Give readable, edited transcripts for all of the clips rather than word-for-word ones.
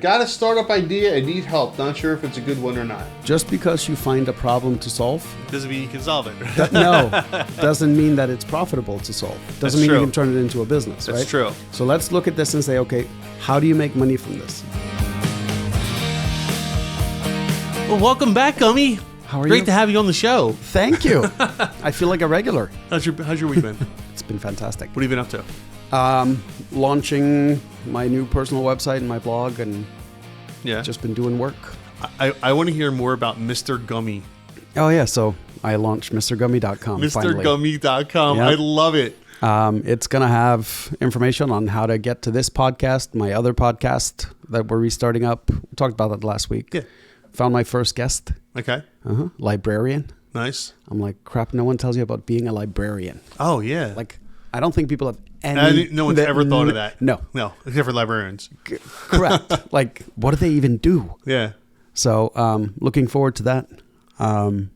Got a startup idea and need help. Not sure if it's a good one or not. Just because you find a problem to solve Doesn't mean you can solve it. no, doesn't mean that it's profitable to solve. Doesn't mean you can turn it into a business, right? That's true. So let's look at this and say, okay, how do you make money from this? Well, welcome back, Gummi. How are Great you? to have you on the show. Thank you. I feel like a regular. How's your week been? It's been fantastic. What have you been up to? Launching my new personal website and my blog, and Yeah. just been doing work. I want to hear more about Mr. Gummi. Oh yeah, so I launched MrGummi.com. MrGummi.com. Yep. I love it. It's going to have information on how to get to this podcast, my other podcast that we're restarting up. We talked about that last week. Yeah. Found my first guest, Okay. librarian. Nice. I'm like, crap, no one tells you about being a librarian. Oh, yeah. Like, I don't think people have any... No one's ever thought of that. No. No, except for librarians. Correct. Like, what do they even do? Yeah. So, looking forward to that. And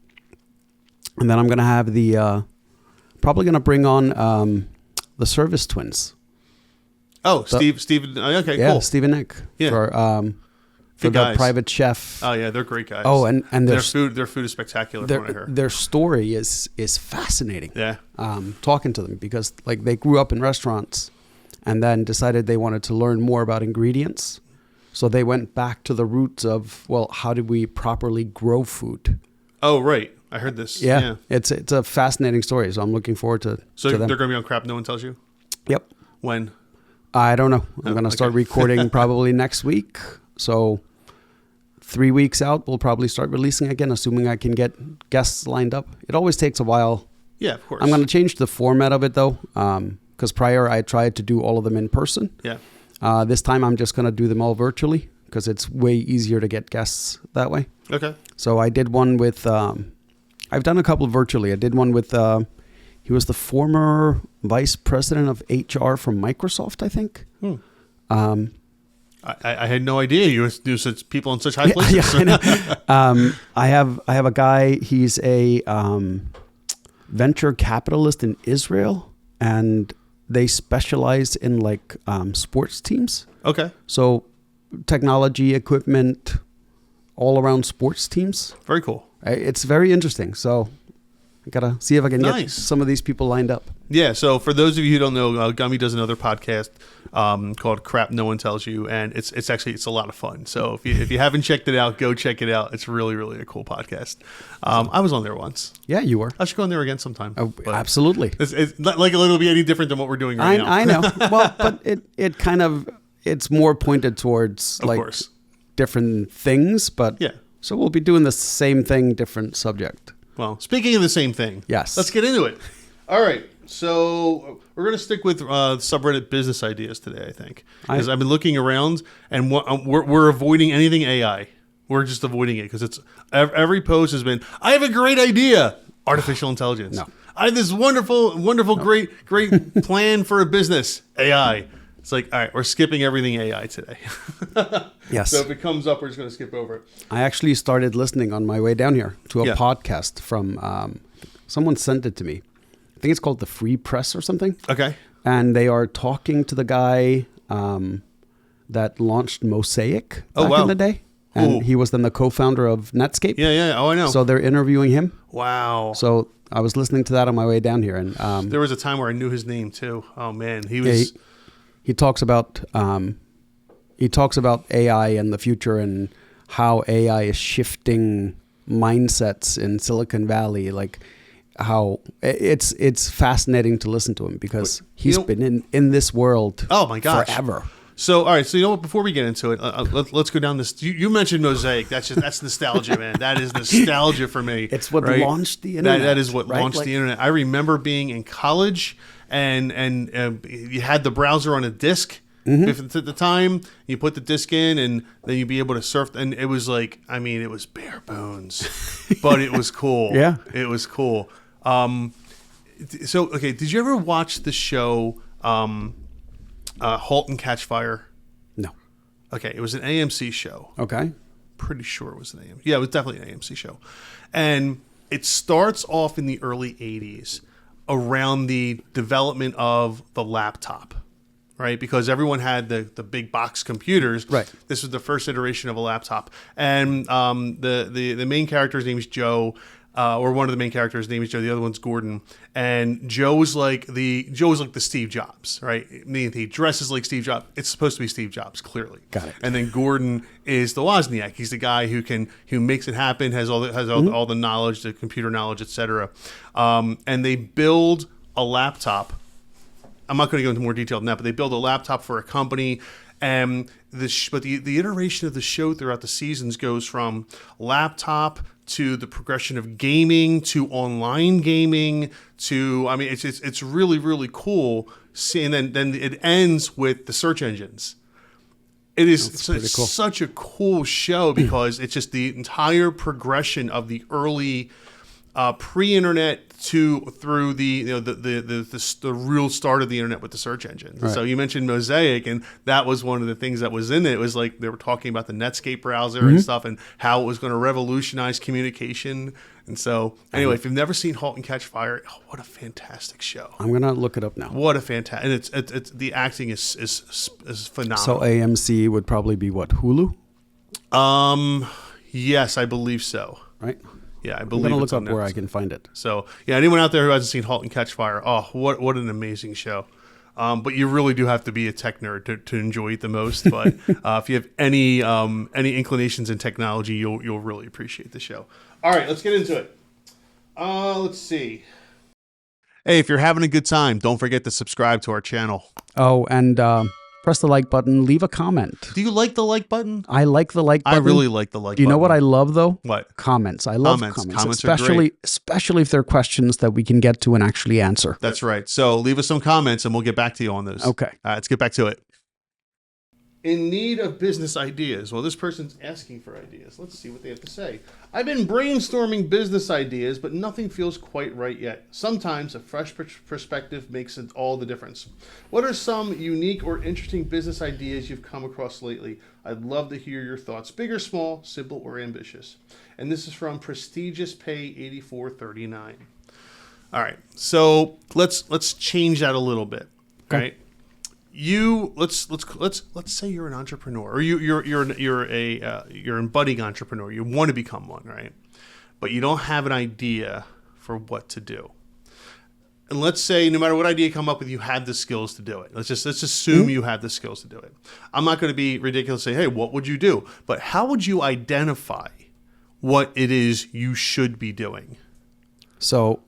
then I'm going to have probably going to bring on the Service Twins. Oh, Steven. Okay, Yeah, cool. Steve and Nick. Yeah. For Good the guys. private chef. Oh, yeah, they're great guys. Oh, and their food is spectacular from what I heard. their story is fascinating. Yeah. Talking to them, because like they grew up in restaurants and then decided they wanted to learn more about ingredients. So they went back to the roots of, well, how do we properly grow food? Oh, right. I heard this. Yeah. It's a fascinating story. So I'm looking forward to So them. they're going to be on Crap No One Tells You? Yep. When? I don't know. I'm going to start okay. recording probably next week. So 3 weeks out, we'll probably start releasing again, assuming I can get guests lined up. It always takes a while. Yeah, of course. I'm going to change the format of it, though, because prior I tried to do all of them in person. Yeah. This time I'm just going to do them all virtually, because it's way easier to get guests that way. Okay. So I did one with, I've done a couple virtually. I did one with, he was the former vice president of HR from Microsoft, I think. I had no idea you do such people in such high places. Yeah, I know. I have a guy. He's a venture capitalist in Israel, and they specialize in like sports teams. Okay. So technology, equipment, all around sports teams. Very cool. It's very interesting. So I gotta see if I can get some of these people lined up. Yeah. So for those of you who don't know, Gummi does another podcast called Crap No One Tells You, and it's a lot of fun. So if you haven't checked it out, go check it out. It's really, really a cool podcast. I was on there once. Yeah, you were. I should go on there again sometime. Oh, absolutely. It's not like it'll be any different than what we're doing right now. I know. Well, but it kind of, it's more pointed towards Of like course. different things, but Yeah. So we'll be doing the same thing, different subject. Well, speaking of the same thing, Yes. let's get into it. All right. So we're going to stick with subreddit business ideas today, I think. Because I've been looking around, and we're avoiding anything AI. We're just avoiding it because it's every post has been, I have a great idea, artificial intelligence. No. I have this wonderful, great plan for a business, AI. It's like, all right, we're skipping everything AI today. Yes. So if it comes up, we're just going to skip over it. I actually started listening on my way down here to a Yeah. podcast from someone sent it to me. I think it's called The Free Press or something. Okay. And they are talking to the guy that launched Mosaic back in the day. And Ooh. he was then the co-founder of Netscape. Yeah. Oh, I know. So they're interviewing him. Wow. So I was listening to that on my way down here. And There was a time where I knew his name too. Oh man, he was. he talks about AI and the future and how AI is shifting mindsets in Silicon Valley. Like how it's fascinating to listen to him because he's been in this world. Oh my gosh, forever. So all right, so you know what? Before we get into it, let's go down this. You mentioned Mosaic. That's nostalgia, man. That is nostalgia for me. It's what right? launched the internet. That is what right? launched the internet. I remember being in college, and you had the browser on a disk. Mm-hmm. At the time, you put the disc in, and then you'd be able to surf. And it was like, I mean, it was bare bones, but it was cool. Yeah, it was cool. So okay, did you ever watch the show? Halt and Catch Fire? No. Okay, it was an AMC show. Okay. Pretty sure it was an AMC. Yeah, it was definitely an AMC show. And it starts off in the early 80s around the development of the laptop, right? Because everyone had the big box computers. Right. This was the first iteration of a laptop, and the main character's name is Joe. Or one of the main characters' name is Joe. The other one's Gordon. And Joe's like the Steve Jobs, right? He dresses like Steve Jobs. It's supposed to be Steve Jobs, clearly. Got it. And then Gordon is the Wozniak. He's the guy who makes it happen, has all the knowledge, the computer knowledge, etc. And they build a laptop. I'm not going to go into more detail than that, but they build a laptop for a company. And the iteration of the show throughout the seasons goes from laptop to the progression of gaming to online gaming to, I mean, it's really, really cool. And then it ends with the search engines. It's cool. Such a cool show because it's just the entire progression of the early pre-internet through the real start of the internet with the search engines. Right. So you mentioned Mosaic, and that was one of the things that was in it. It was like they were talking about the Netscape browser and stuff, and how it was going to revolutionize communication. And so, anyway, if you've never seen *Halt and Catch Fire*, what a fantastic show! I'm gonna look it up now. What a fantastic! And it's the acting is phenomenal. So AMC would probably be what, Hulu? Yes, I believe so. Right. Yeah, I believe. I'm gonna look up where I can find it. So, yeah, anyone out there who hasn't seen *Halt and Catch Fire*, what an amazing show! But you really do have to be a tech nerd to enjoy it the most. But if you have any inclinations in technology, you'll really appreciate the show. All right, let's get into it. Let's see. Hey, if you're having a good time, don't forget to subscribe to our channel. Oh, and press the like button. Leave a comment. Do you like the like button? I like the like button. I really like the like button. Do you know what I love, though? What? Comments. I love comments. Comments are great. Especially if they're questions that we can get to and actually answer. That's right. So leave us some comments and we'll get back to you on those. Okay. Let's get back to it. In need of business ideas. Well, this person's asking for ideas. Let's see what they have to say. I've been brainstorming business ideas, but nothing feels quite right yet. Sometimes a fresh perspective makes all the difference. What are some unique or interesting business ideas you've come across lately? I'd love to hear your thoughts. Big or small, simple or ambitious. And this is from Prestigious Pay 8439. All right. So let's change that a little bit. Okay. Right? Let's say you're an entrepreneur, or you're a budding entrepreneur. You want to become one, right? But you don't have an idea for what to do. And let's say no matter what idea you come up with, you have the skills to do it. Let's assume you have the skills to do it. I'm not going to be ridiculous and say, hey, what would you do? But how would you identify what it is you should be doing? So,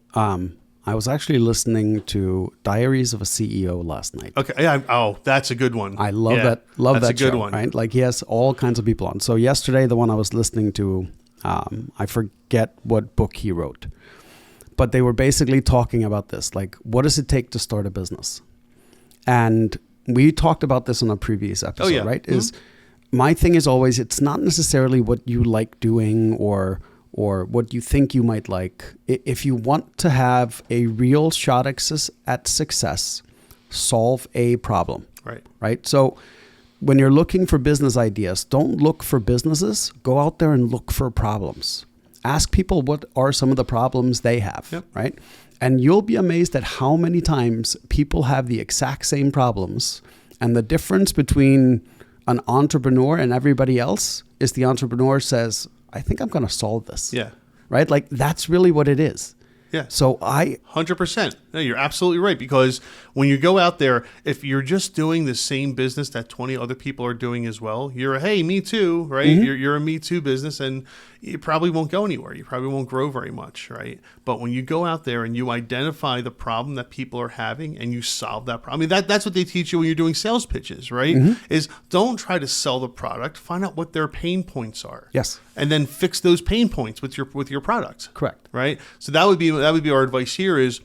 I was actually listening to Diaries of a CEO last night. Okay. Yeah. Oh, that's a good one. I love that. Love that's that a good show, one. right? Like he has all kinds of people on. So yesterday, the one I was listening to, I forget what book he wrote, but they were basically talking about this. Like, what does it take to start a business? And we talked about this on a previous episode, right? Mm-hmm. Is my thing is always, it's not necessarily what you like doing or what you think you might like. If you want to have a real shot at success, solve a problem. Right? So when you're looking for business ideas, don't look for businesses. Go out there and look for problems. Ask people what are some of the problems they have, right? And you'll be amazed at how many times people have the exact same problems. And the difference between an entrepreneur and everybody else is the entrepreneur says, I think I'm going to solve this. Yeah. Right? Like that's really what it is. Yeah. So 100%. No, you're absolutely right. Because when you go out there, if you're just doing the same business that 20 other people are doing as well, you're a, hey, me too, right? Mm-hmm. You're a me too business, and you probably won't go anywhere. You probably won't grow very much, right? But when you go out there and you identify the problem that people are having and you solve that problem, I mean, that's what they teach you when you're doing sales pitches, right? Mm-hmm. Is don't try to sell the product. Find out what their pain points are. Yes. And then fix those pain points with your product. Correct. Right? So that would be our advice here is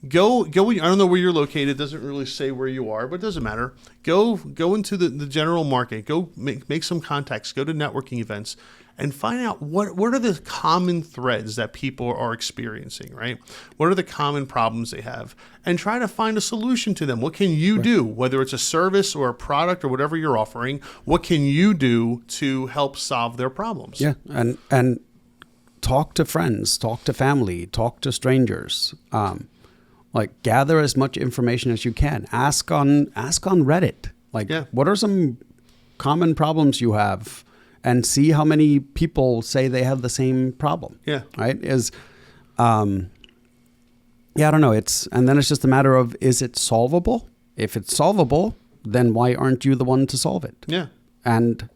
go. I don't know where you're located. It doesn't really say where you are, but it doesn't matter. Go into the general market. Go make some contacts. Go to networking events and find out what are the common threads that people are experiencing, right? What are the common problems they have? And try to find a solution to them. What can you do? Whether it's a service or a product or whatever you're offering, what can you do to help solve their problems? Yeah, and talk to friends, talk to family, talk to strangers. Like gather as much information as you can. Ask on Reddit. Like what are some common problems you have, and see how many people say they have the same problem. Yeah. Right? I don't know. And then it's just a matter of, is it solvable? If it's solvable, then why aren't you the one to solve it? Yeah. And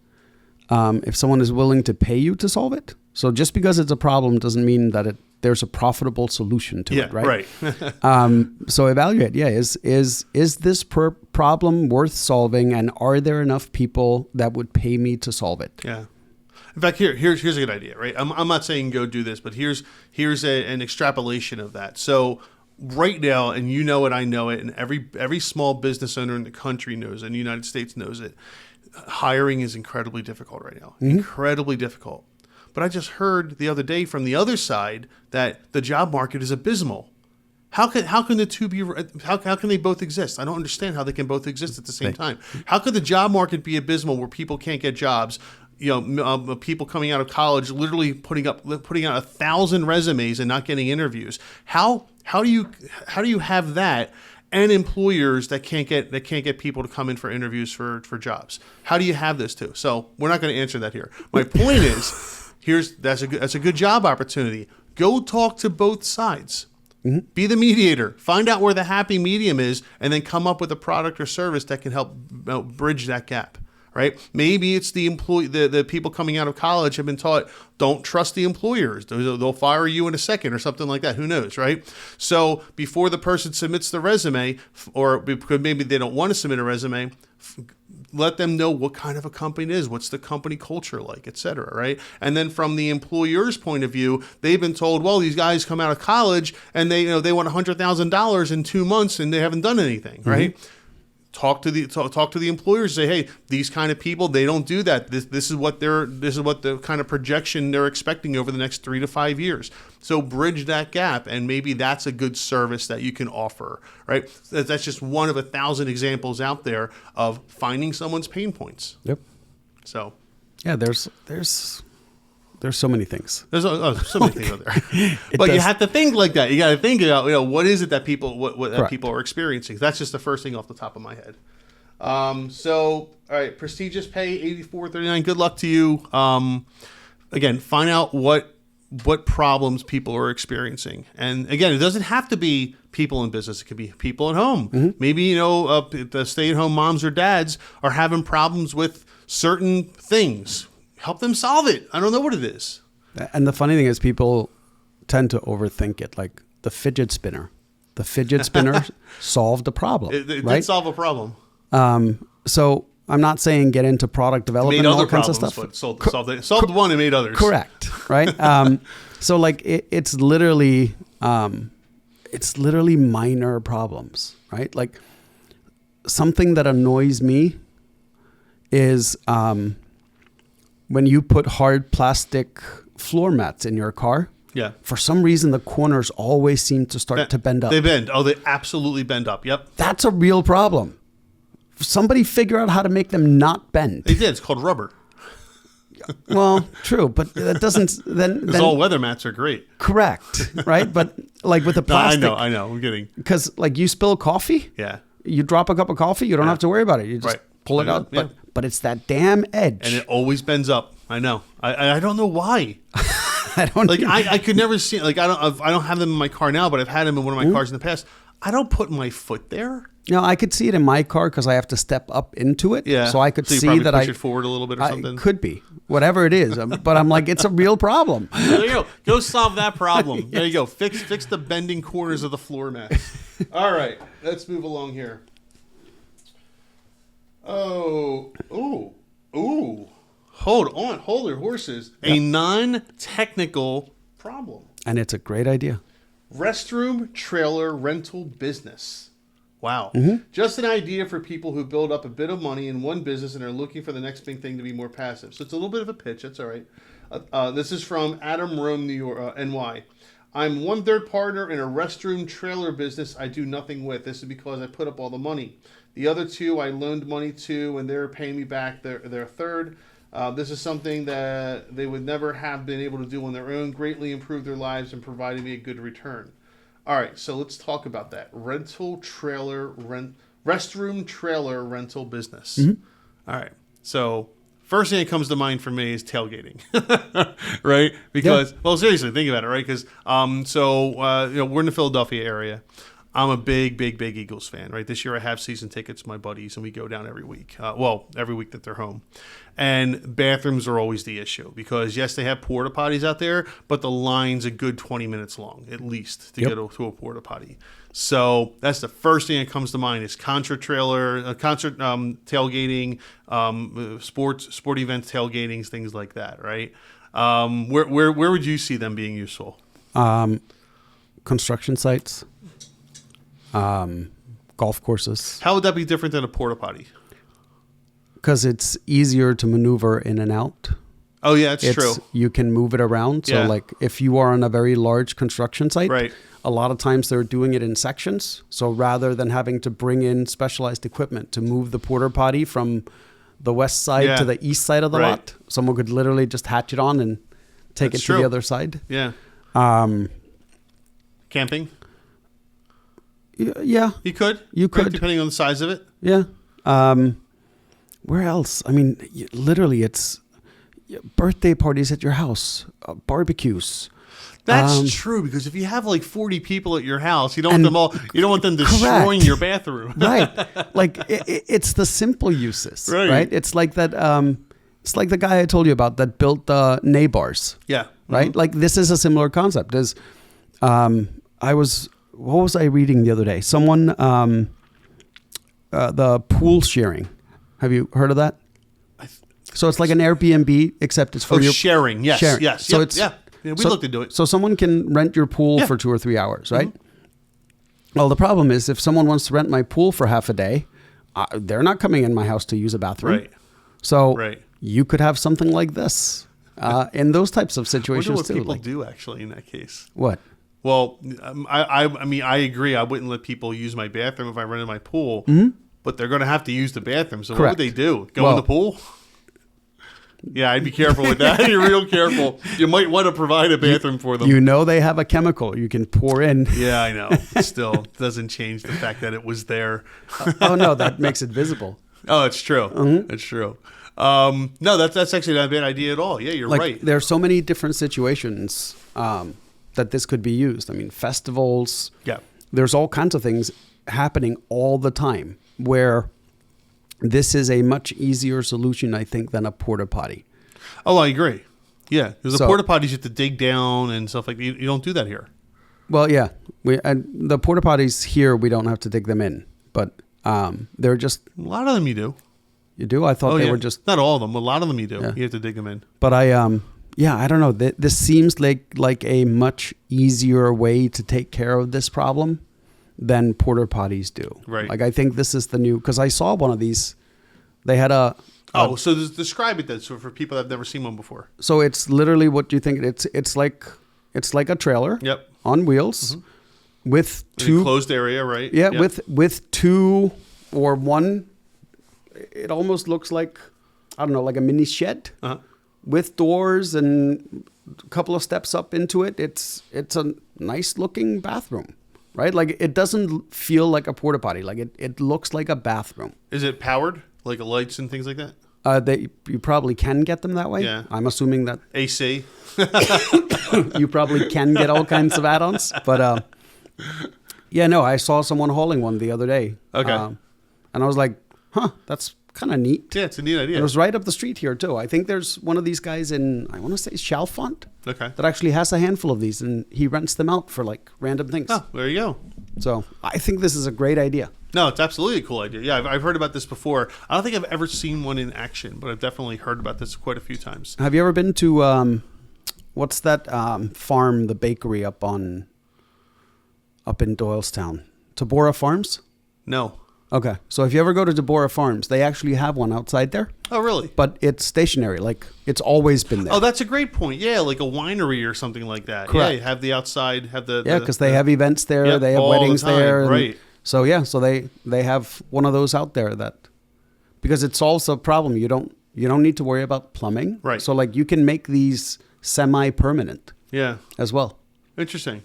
if someone is willing to pay you to solve it, so just because it's a problem doesn't mean that there's a profitable solution to it, right? Right. So evaluate. Yeah, is this problem worth solving, and are there enough people that would pay me to solve it? Yeah. In fact, here's a good idea, right? I'm not saying go do this, but here's an extrapolation of that. So right now, and you know it, I know it, and every small business owner in the country knows it, and the United States knows it. Hiring is incredibly difficult right now. Mm-hmm. Incredibly difficult. But I just heard the other day from the other side that the job market is abysmal. How can the two be? How can they both exist? I don't understand how they can both exist at the same time. How could the job market be abysmal where people can't get jobs? People coming out of college literally putting out 1,000 resumes and not getting interviews. How do you have that, and employers that can't get people to come in for interviews for jobs? How do you have this too? So we're not going to answer that here. My point is, that's a good job opportunity. Go talk to both sides. Mm-hmm. Be the mediator. Find out where the happy medium is, and then come up with a product or service that can help bridge that gap. Right? Maybe it's the people coming out of college have been taught, don't trust the employers. They'll fire you in a second or something like that. Who knows, right? So before the person submits the resume, or because maybe they don't want to submit a resume, let them know what kind of a company it is, what's the company culture like, et cetera, right? And then from the employer's point of view, they've been told, well, these guys come out of college and they want $100,000 in 2 months and they haven't done anything, right? Mm-hmm. Talk to the employers. Say, hey, these kind of people, they don't do that. This is what the kind of projection they're expecting over the next 3 to 5 years. So bridge that gap, and maybe that's a good service that you can offer. Right? That's just one of 1,000 examples out there of finding someone's pain points. Yep. So, yeah, there's so many things. There's so many things out there. But you have to think like that. You got to think about, what is it that people that people are experiencing. That's just the first thing off the top of my head. So, all right, prestigious pay, $84.39. Good luck to you. Again, find out what problems people are experiencing. And again, it doesn't have to be people in business. It could be people at home. Mm-hmm. Maybe, the stay-at-home moms or dads are having problems with certain things. Help them solve it. I don't know what it is. And the funny thing is, people tend to overthink it. Like the fidget spinner. The fidget spinner solved a problem. It right? did solve a problem. So I'm not saying get into product development and all kinds of stuff. But solved one and made others. Correct. Right. So like it's literally minor problems. Right. Like something that annoys me is when you put hard plastic floor mats in your car. Yeah. For some reason, the corners always seem to start to bend up. They bend. Oh, they absolutely bend up. Yep. That's a real problem. Somebody figure out how to make them not bend. They did. It's called rubber. Well, true, but that doesn't then all weather mats are great. Correct, right? But like with the plastic, no, I know. I'm kidding. Because like you spill coffee, yeah, you drop a cup of coffee, you don't have to worry about it. You just pull it out. Yeah. But it's that damn edge, and it always bends up. I know. I don't know why. I don't like. I could never see. Like I don't have them in my car now, but I've had them in one of my cars in the past. I don't put my foot there. No, I could see it in my car because I have to step up into it. Yeah. So I could see that push it forward a little bit or something. Could be. Whatever it is. But I'm like, it's a real problem. There you go. Go solve that problem. There you go. Fix the bending corners of the floor mat. All right. Let's move along here. Oh. Ooh. Hold your horses. Yeah. A non-technical problem. And it's a great idea. Restroom trailer rental business. Wow. Mm-hmm. Just an idea for people who build up a bit of money in one business and are looking for the next big thing to be more passive. So it's a little bit of a pitch. That's all right. This is from Adam Rome, New York, NY. I'm 1/3 partner in a restroom trailer business I do nothing with. This is because I put up all the money. The other 2 I loaned money to, and they're paying me back their third. This is something that they would never have been able to do on their own, greatly improved their lives and provided me a good return. All right, so let's talk about that restroom trailer rental business. All right, so first thing that comes to mind for me is tailgating, right? Because well, seriously, think about it, right? Because we're in the Philadelphia area. I'm a big Eagles fan, right? This year I have season tickets with my buddies, and we go down every week. Every week that they're home. And bathrooms are always the issue because, yes, they have porta potties out there, but the line's a good 20 minutes long, at least, to get to a porta potty. So that's the first thing that comes to mind is concert tailgating, sport event tailgatings, things like that, right? Where would you see them being useful? Construction sites. Golf courses. How would that be different than a porta potty? Because it's easier to maneuver in and out. Oh yeah, it's true. You can move it around. So like if you are on a very large construction site, right. A lot of times they're doing it in sections. So rather than having to bring in specialized equipment to move the porta potty from the west side to the east side of the lot, someone could literally just hatch it on and take it to the other side. Yeah. Camping. Yeah. You could, depending on the size of it. Yeah. Where else? I mean, literally, it's birthday parties at your house, barbecues. That's true, because if you have like 40 people at your house, you don't want them all. You don't want them destroying your bathroom. Right. Like it's the simple uses. Right. It's like that. It's like the guy I told you about that built the nay bars. Yeah. Right. Like this is a similar concept. What was I reading the other day? Someone, the pool sharing. Have you heard of that? So it's like an Airbnb, except it's for your sharing. Yes, sharing. Yes. So we looked into it. So someone can rent your pool for 2 or 3 hours, right? Well, the problem is if someone wants to rent my pool for half a day, they're not coming in my house to use a bathroom. Right. So you could have something like this in those types of situations I wonder what too. people do actually in that case. What? Well, I mean, I agree. I wouldn't let people use my bathroom if I rented my pool, but they're going to have to use the bathroom. So what would they do? Go in the pool? Yeah, I'd be careful with that. You're real careful. You might want to provide a bathroom for them. You know they have a chemical you can pour in. Yeah, I know. Still, doesn't change the fact that it was there. Oh, no, that makes it visible. Oh, it's true. It's true. No, that's actually not a bad idea at all. Yeah, you're right. There are so many different situations that this could be used. I mean, festivals. Yeah. There's all kinds of things happening all the time where this is a much easier solution, I think, than a porta potty. Oh, I agree. Yeah, because the porta potties you have to dig down and stuff like that. You don't do that here. Well, yeah. The porta potties here, we don't have to dig them in, but they're just... A lot of them you do. You do? I thought they were just... Not all of them. A lot of them you do. Yeah. You have to dig them in. But I don't know. This seems like a much easier way to take care of this problem than porta potties do. Right. Like I think this is the new, because I saw one of these. They had so describe it then, so for people that have never seen one before. So it's literally what you think. It's like a trailer. Yep. On wheels, with two enclosed area, right? Yeah. Yep. With two or one. It almost looks like, I don't know, like a mini shed with doors and a couple of steps up into it. It's a nice looking bathroom. Right? Like it doesn't feel like a porta potty. Like it looks like a bathroom. Is it powered? Like lights and things like that? You probably can get them that way. Yeah. I'm assuming that AC. You probably can get all kinds of add-ons. But I saw someone hauling one the other day. Okay. And I was like, that's kind of neat. Yeah, it's a neat idea. It was right up the street here too. I think there's one of these guys in, I want to say Chalfont. Okay. That actually has a handful of these, and he rents them out for like random things. Oh, there you go. So I think this is a great idea. No, it's absolutely a cool idea. Yeah, I've heard about this before. I don't think I've ever seen one in action, but I've definitely heard about this quite a few times. Have you ever been to what's that farm, the bakery up in Doylestown? Tabora Farms? No. Okay. So if you ever go to Tabora Farms, they actually have one outside there. Oh, really? But it's stationary. Like, it's always been there. Oh, that's a great point. Yeah, like a winery or something like that. Correct. Yeah, you have the outside, have the... Yeah, because they have events there. Yep, they have weddings the time, there. Right. So, they have one of those out there that... Because it solves a problem. You don't need to worry about plumbing. Right. So, like, you can make these semi-permanent. Yeah. As well. Interesting.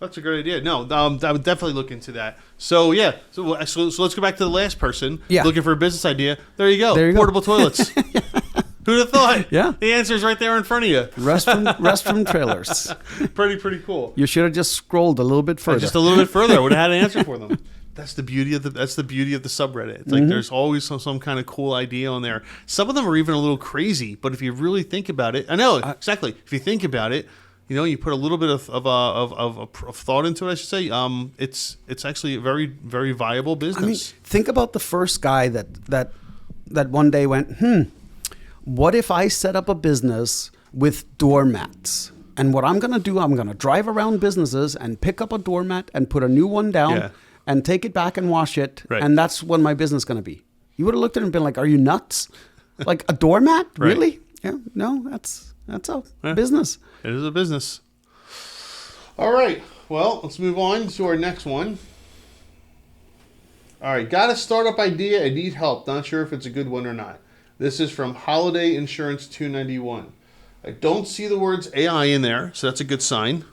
That's a great idea. No, I would definitely look into that. So yeah, so let's go back to the last person looking for a business idea. There you go. Portable toilets. Who'd have thought? Yeah. The answer's right there in front of you. Restroom trailers. Pretty cool. You should have just scrolled a little bit further. Just a little bit further. I would have had an answer for them. That's the beauty of the subreddit. It's like there's always some kind of cool idea on there. Some of them are even a little crazy, but if you really think about it, I know exactly. If you think about it, you put a little bit of thought into it. I should say, it's actually a very, very viable business. I mean, think about the first guy that one day went, what if I set up a business with doormats? And what I'm going to do, I'm going to drive around businesses and pick up a doormat and put a new one down and take it back and wash it. Right. And that's what my business is going to be. You would have looked at it and been like, are you nuts? Like a doormat? Right. Really? Yeah. No, that's a business. It is a business. All right. Well, let's move on to our next one. All right. Got a startup idea. I need help. Not sure if it's a good one or not. This is from Holiday Insurance 291. I don't see the words AI in there, so that's a good sign.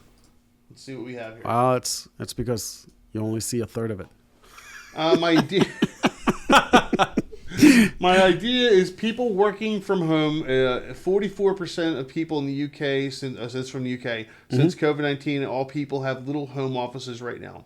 Let's see what we have here. It's because you only see a third of it. My idea is people working from home. 44% of people in the UK, since from the UK, since COVID-19, all people have little home offices right now.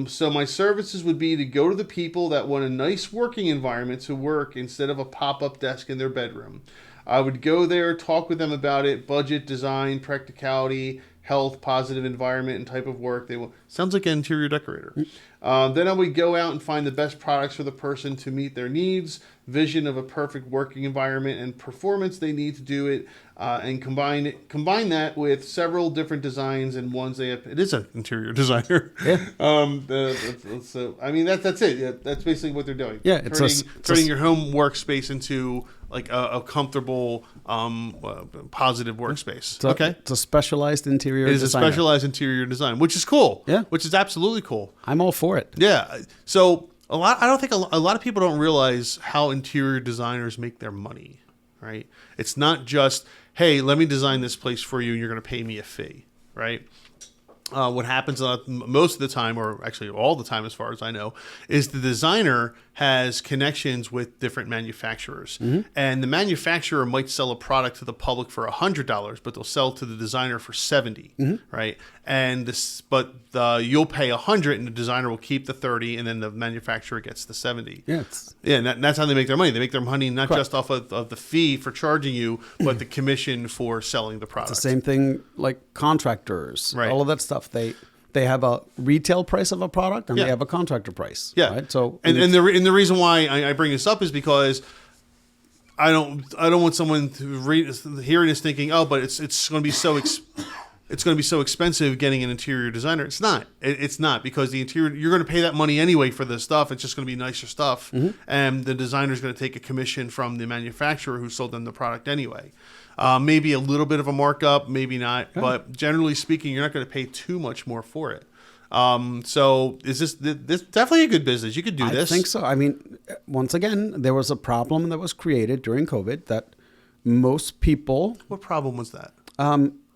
So my services would be to go to the people that want a nice working environment to work instead of a pop-up desk in their bedroom. I would go there, talk with them about it, budget, design, practicality, health, positive environment, and type of work they want. Sounds like an interior decorator. Then I would go out and find the best products for the person to meet their needs, vision of a perfect working environment, and performance they need to do it, and combine that with several different designs and ones they have. It is an interior designer. Yeah. So I mean that's it. Yeah, that's basically what they're doing. Yeah, turning your home workspace into like a comfortable, positive workspace. It's a specialized interior design. It is a specialized interior design, which is cool. Yeah. Which is absolutely cool. I'm all for it. Yeah. So I don't think a lot of people don't realize how interior designers make their money, right? It's not just, hey, let me design this place for you and you're going to pay me a fee, right? What happens most of the time, or actually all the time as far as I know, is the designer has connections with different manufacturers. And the manufacturer might sell a product to the public for $100, but they'll sell to the designer for $70, right? And you'll pay $100 and the designer will keep the $30 and then the manufacturer gets the $70. And that's how they make their money. They make their money not just off of the fee for charging you, but the commission for selling the product. It's the same thing like contractors, right? All of that stuff. They have a retail price of a product and they have a contractor price. Yeah. Right? So and the reason why I bring this up is because I don't want someone to hearing this thinking, oh, but it's going to be so it's going to be so expensive getting an interior designer. It's not. It's not, because the interior, you're going to pay that money anyway for the stuff. It's just going to be nicer stuff, and the designer is going to take a commission from the manufacturer who sold them the product anyway. Maybe a little bit of a markup, maybe not, but generally speaking, you're not going to pay too much more for it. So is this definitely a good business? You could do this. I think so. I mean, once again, there was a problem that was created during COVID that most people. What problem was that?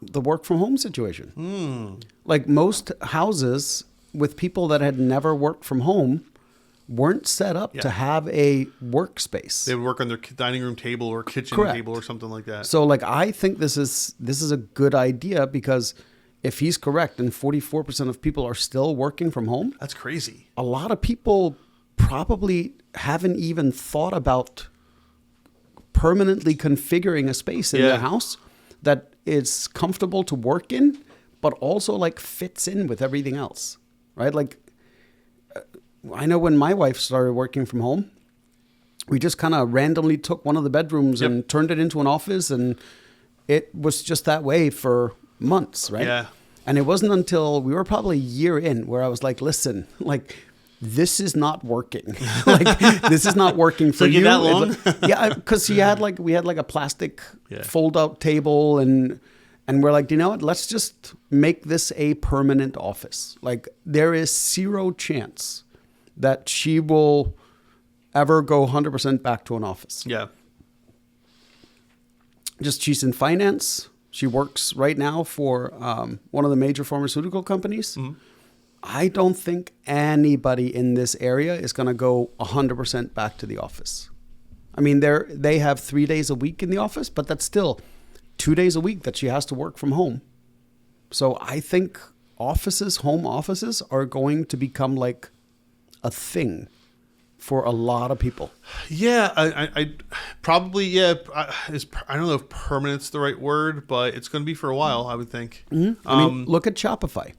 The work from home situation. Like most houses with people that had never worked from home weren't set up to have a workspace. They would work on their dining room table or kitchen table or something like that. So like, I think this is a good idea, because if he's correct and 44% of people are still working from home, that's crazy. A lot of people probably haven't even thought about permanently configuring a space in their house that is comfortable to work in, but also like fits in with everything else, right? Like, I know when my wife started working from home, we just kind of randomly took one of the bedrooms and turned it into an office, and it was just that way for months, right? Yeah. And it wasn't until we were probably a year in where I was like, listen, like, this is not working. Like, this is not working for you. That long? Yeah, because we had like a plastic fold-out table, and we're like, you know what? Let's just make this a permanent office. Like, there is zero chance that she will ever go 100% back to an office. Yeah. Just, she's in finance. She works right now for one of the major pharmaceutical companies. Mm-hmm. I don't think anybody in this area is going to go 100% back to the office. I mean, they have 3 days a week in the office, but that's still 2 days a week that she has to work from home. So I think home offices are going to become like a thing for a lot of people. Yeah, I probably, yeah. I don't know if permanent's the right word, but it's going to be for a while, I would think. Mm-hmm. I mean, look at Shopify.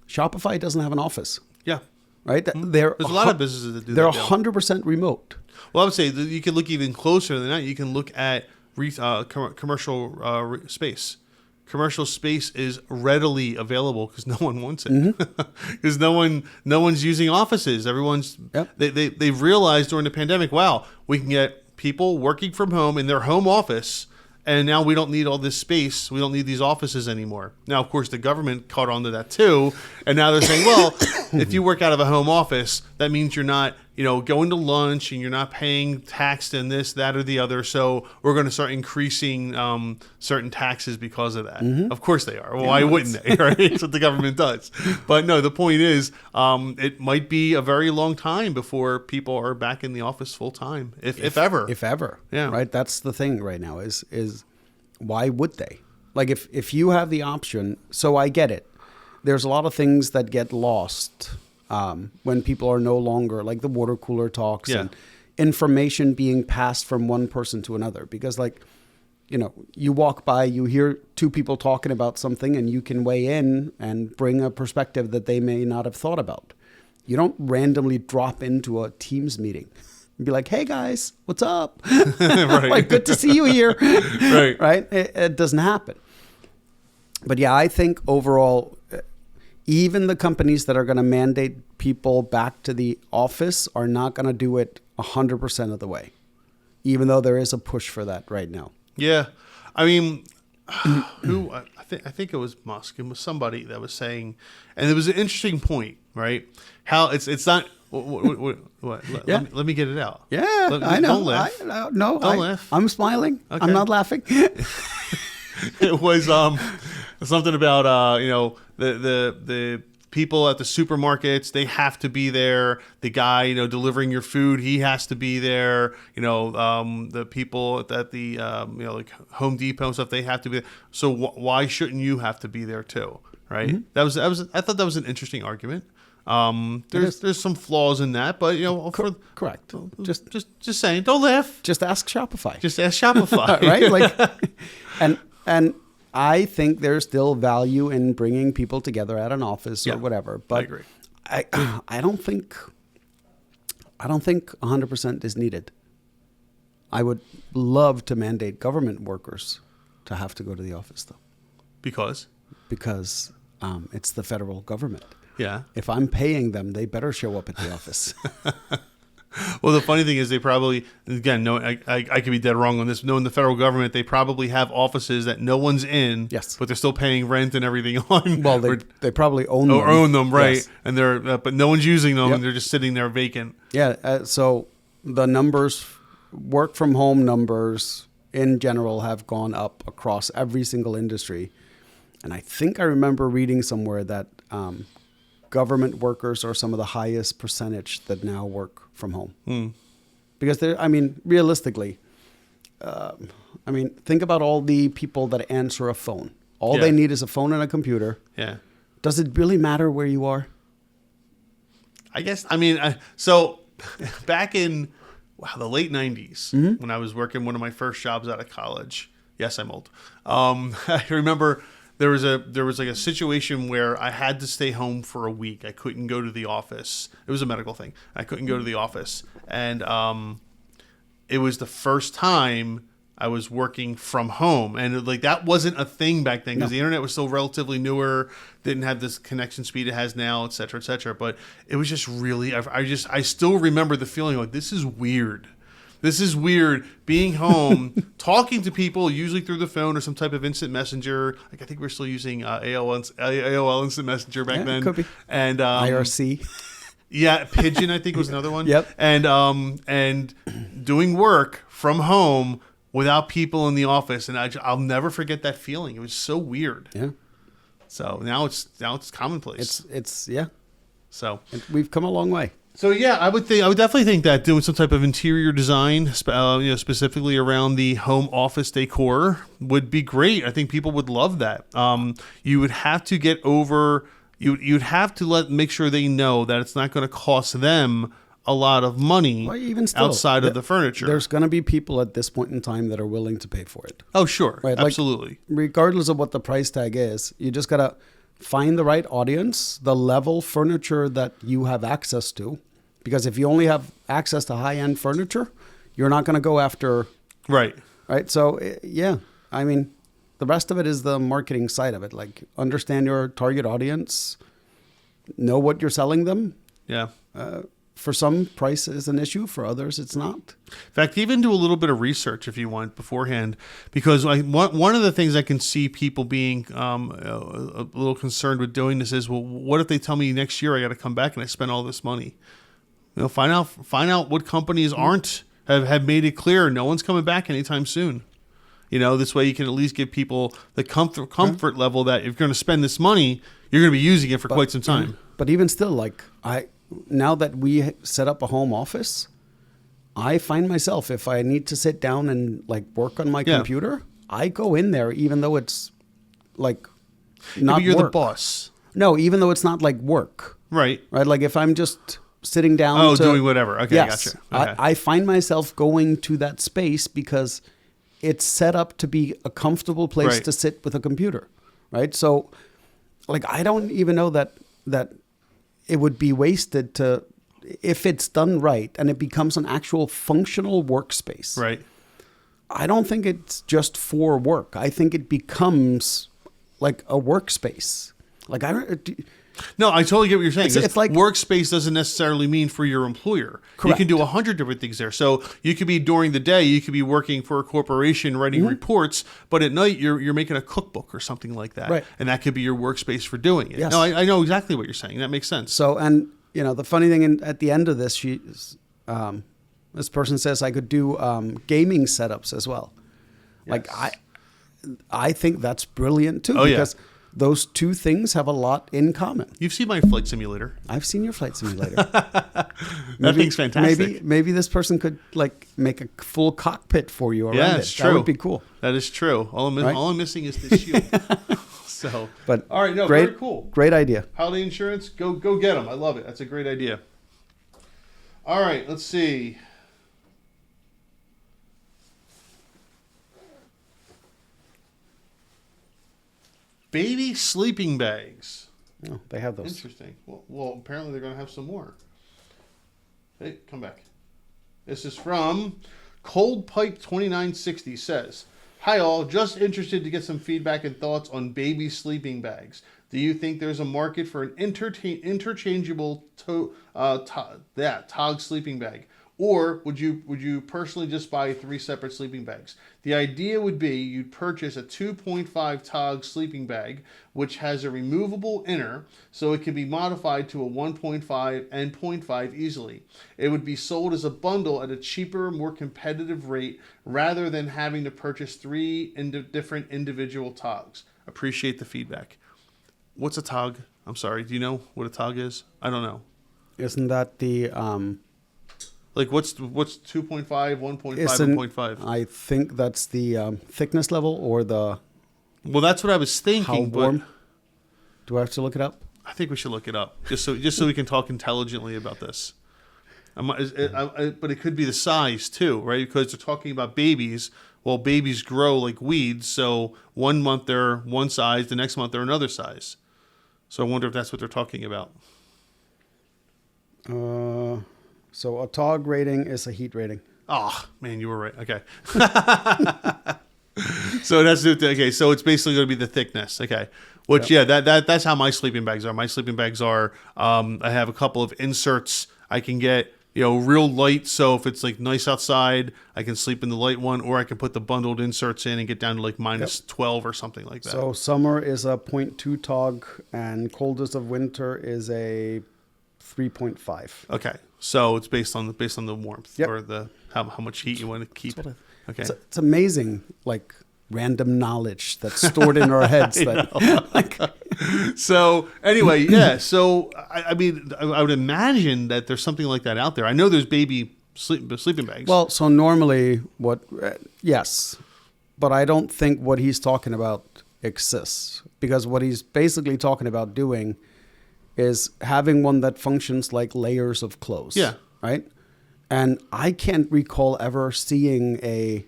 Shopify doesn't have an office. Yeah. Right? Mm-hmm. There's a lot of businesses that do they're that. They're 100% remote. Well, I would say you can look even closer than that. You can look at commercial space. Commercial space is readily available because no one wants it. Because no one's using offices. Everyone's they've realized during the pandemic, wow, we can get people working from home in their home office, and now we don't need all this space. We don't need these offices anymore. Now, of course, the government caught on to that too, and now they're saying, well, if you work out of a home office, that means you're not, going to lunch and you're not paying tax and this, that, or the other. So we're going to start increasing certain taxes because of that. Mm-hmm. Of course they are. Well, why wouldn't they? Right? That's what the government does. But no, the point is, it might be a very long time before people are back in the office full time, if ever. If ever. Yeah. Right. That's the thing right now is why would they? Like if you have the option, so I get it. There's a lot of things that get lost when people are no longer, like the water cooler talks and information being passed from one person to another. Because you walk by, you hear two people talking about something and you can weigh in and bring a perspective that they may not have thought about. You don't randomly drop into a Teams meeting and be like, hey guys, what's up? Right. Like, good to see you here. Right. Right? It doesn't happen. But yeah, I think overall, even the companies that are going to mandate people back to the office are not going to do it 100% of the way, even though there is a push for that right now. Yeah. I mean, I think it was Musk. It was somebody that was saying, and it was an interesting point, right? How it's not. What? Yeah. Let me get it out. Yeah, I know. Don't laugh. Don't laugh. I'm smiling. Okay. I'm not laughing. It was something about the people at the supermarkets, they have to be there. The guy delivering your food, he has to be there. The people at the like Home Depot and stuff, they have to be there. So why shouldn't you have to be there too? Right? Mm-hmm. I thought that was an interesting argument. There's some flaws in that, but correct. Just saying, don't laugh. Just ask Shopify. Just ask Shopify, right? Like, and I think there's still value in bringing people together at an office or whatever. But I agree. I don't think 100% is needed. I would love to mandate government workers to have to go to the office, though. Because it's the federal government. Yeah. If I'm paying them, they better show up at the office. Well, the funny thing is they probably, again, I could be dead wrong on this. Knowing the federal government, they probably have offices that no one's in, yes, but they're still paying rent and everything on. Well, they probably own them. Or own them, right? Yes. And but no one's using them, and they're just sitting there vacant. Yeah. So the numbers, work from home numbers in general, have gone up across every single industry, and I think I remember reading somewhere that government workers are some of the highest percentage that now work from home. Because realistically, think about all the people that answer a phone. All they need is a phone and a computer. Yeah. Does it really matter where you are? I guess, so back in the late 90s, when I was working one of my first jobs out of college, yes, I'm old. I remember there was like a situation where I had to stay home for a week. I couldn't go to the office. It was a medical thing. I couldn't go to the office, and it was the first time I was working from home, and that wasn't a thing back then because the internet was still relatively newer, didn't have this connection speed it has now, et cetera, et cetera. But it was just really, I still remember the feeling like this is weird. This is weird being home, talking to people, usually through the phone or some type of instant messenger. Like I think we're still using AOL Instant Messenger back then. Could be. And IRC. Yeah, Pigeon I think was another one. Yep. And doing work from home without people in the office, and I'll never forget that feeling. It was so weird. Yeah. So now it's commonplace. It's So we've come a long way. So yeah, I would definitely think that doing some type of interior design, specifically around the home office decor, would be great. I think people would love that. You would have to get over. You'd have to make sure they know that it's not going to cost them a lot of money, Well, even still, outside of the furniture. There's going to be people at this point in time that are willing to pay for it. Oh, sure. Right, Absolutely. Regardless of what the price tag is, you just got to find the right audience, the level furniture that you have access to. Because if you only have access to high-end furniture, you're not going to go after... Right. Right? So, yeah. I mean, the rest of it is the marketing side of it. Like, understand your target audience, know what you're selling them. Yeah. For some, price is an issue. For others, it's not. In fact, even do a little bit of research if you want beforehand, because one of the things I can see people being a little concerned with doing this is, well, what if they tell me next year I got to come back and I spent all this money? Find out what companies have made it clear no one's coming back anytime soon. This way you can at least give people the comfort level that if you're going to spend this money, you're going to be using it for quite some time. But even still, now that we set up a home office, I find myself, if I need to sit down and work on my computer, I go in there even though it's not but you're work. the boss. No, even though it's not work. Right. Right. Like if I'm just sitting down. Doing whatever. Okay, yes, gotcha. Okay. I find myself going to that space because it's set up to be a comfortable place to sit with a computer. Right. So I don't even know that it would be wasted if it's done right and it becomes an actual functional workspace. Right. I don't think it's just for work. I think it becomes a workspace. No, I totally get what you're saying. It's like workspace doesn't necessarily mean for your employer. Correct. You can do 100 different things there. So you could be during the day, you could be working for a corporation writing reports, but at night you're making a cookbook or something like that, right. And that could be your workspace for doing it. Yes. No, I know exactly what you're saying. That makes sense. So, and the funny thing at the end of this, this person says I could do gaming setups as well. Yes. I think that's brilliant too, because those two things have a lot in common. You've seen my flight simulator. I've seen your flight simulator. That thing's fantastic. Maybe this person could make a full cockpit for you around it. It's true. That would be cool. That is true. All I'm missing is the shield. So, but all right, very cool. Great idea. Holiday insurance, go get them. I love it. That's a great idea. All right, let's see. Baby sleeping bags. Oh, they have those. Interesting. Well, apparently they're going to have some more. Hey, come back. This is from Cold Pipe 2960 says, "Hi all, just interested to get some feedback and thoughts on baby sleeping bags. Do you think there's a market for an interchangeable Tog sleeping bag? Or would you personally just buy 3 separate sleeping bags? The idea would be you'd purchase a 2.5 Tog sleeping bag, which has a removable inner, so it can be modified to a 1.5 and 0.5 easily. It would be sold as a bundle at a cheaper, more competitive rate, rather than having to purchase 3 different individual Togs. Appreciate the feedback." What's a Tog? I'm sorry. Do you know what a Tog is? I don't know. Isn't that the... what's 2.5, 1.5, and 0.5? I think that's the thickness level or the... Well, that's what I was thinking. How warm? Do I have to look it up? I think we should look it up just so we can talk intelligently about this. But it could be the size too, right? Because they're talking about babies. Well, babies grow like weeds, so 1 month they're one size, the next month they're another size. So I wonder if that's what they're talking about. So a Tog rating is a heat rating. Oh, man, you were right. Okay. So that's it. Okay, so it's basically going to be the thickness. Okay. Which, that's how my sleeping bags are. My sleeping bags are, I have a couple of inserts I can get, real light. So if it's nice outside, I can sleep in the light one, or I can put the bundled inserts in and get down to minus 12 or something like that. So summer is a 0.2 Tog and coldest of winter is a 3.5. Okay. So it's based on the warmth or the how much heat you want to keep. Okay. It's amazing, like random knowledge that's stored in our heads. So anyway, yeah. So I mean, I would imagine that there's something like that out there. I know there's baby sleeping bags. Well, so normally yes, but I don't think what he's talking about exists, because what he's basically talking about doing is having one that functions like layers of clothes. Yeah. Right. And I can't recall ever seeing a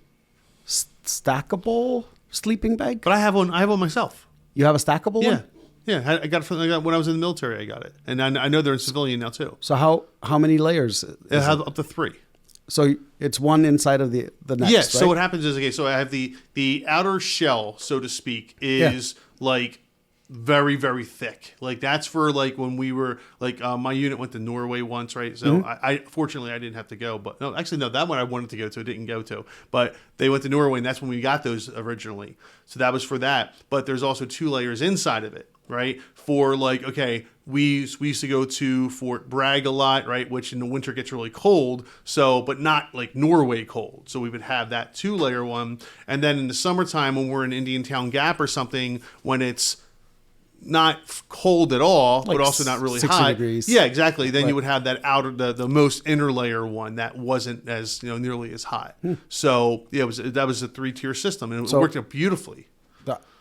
stackable sleeping bag. But I have one. I have one myself. You have a stackable Yeah. one? Yeah, I got it when I was in the military. I got it, and I know they're in civilian now too. So how many layers? They have up to 3. So it's one inside of the next. Yes. Right? So what happens is, okay, so I have the outer shell, so to speak, is like very, very thick. Like that's for like when we were like my unit went to Norway once, right? So I fortunately I didn't have to go, but no, actually no, that one I wanted to go to, didn't go to, but they went to Norway, and that's when we got those originally. So that was for that. But there's also 2 layers inside of it, right? For like, okay, we used to go to Fort Bragg a lot, right? Which in the winter gets really cold. So, but not like Norway cold. So we would have that 2-layer one. And then in the summertime when we're in Indian Town Gap or something, when it's not cold at all, like but also not really 60 hot. degrees. Yeah, exactly. Then you would have that outer, the most inner layer one that wasn't as, nearly as hot. So yeah, that was a 3-tier system, and it worked out beautifully.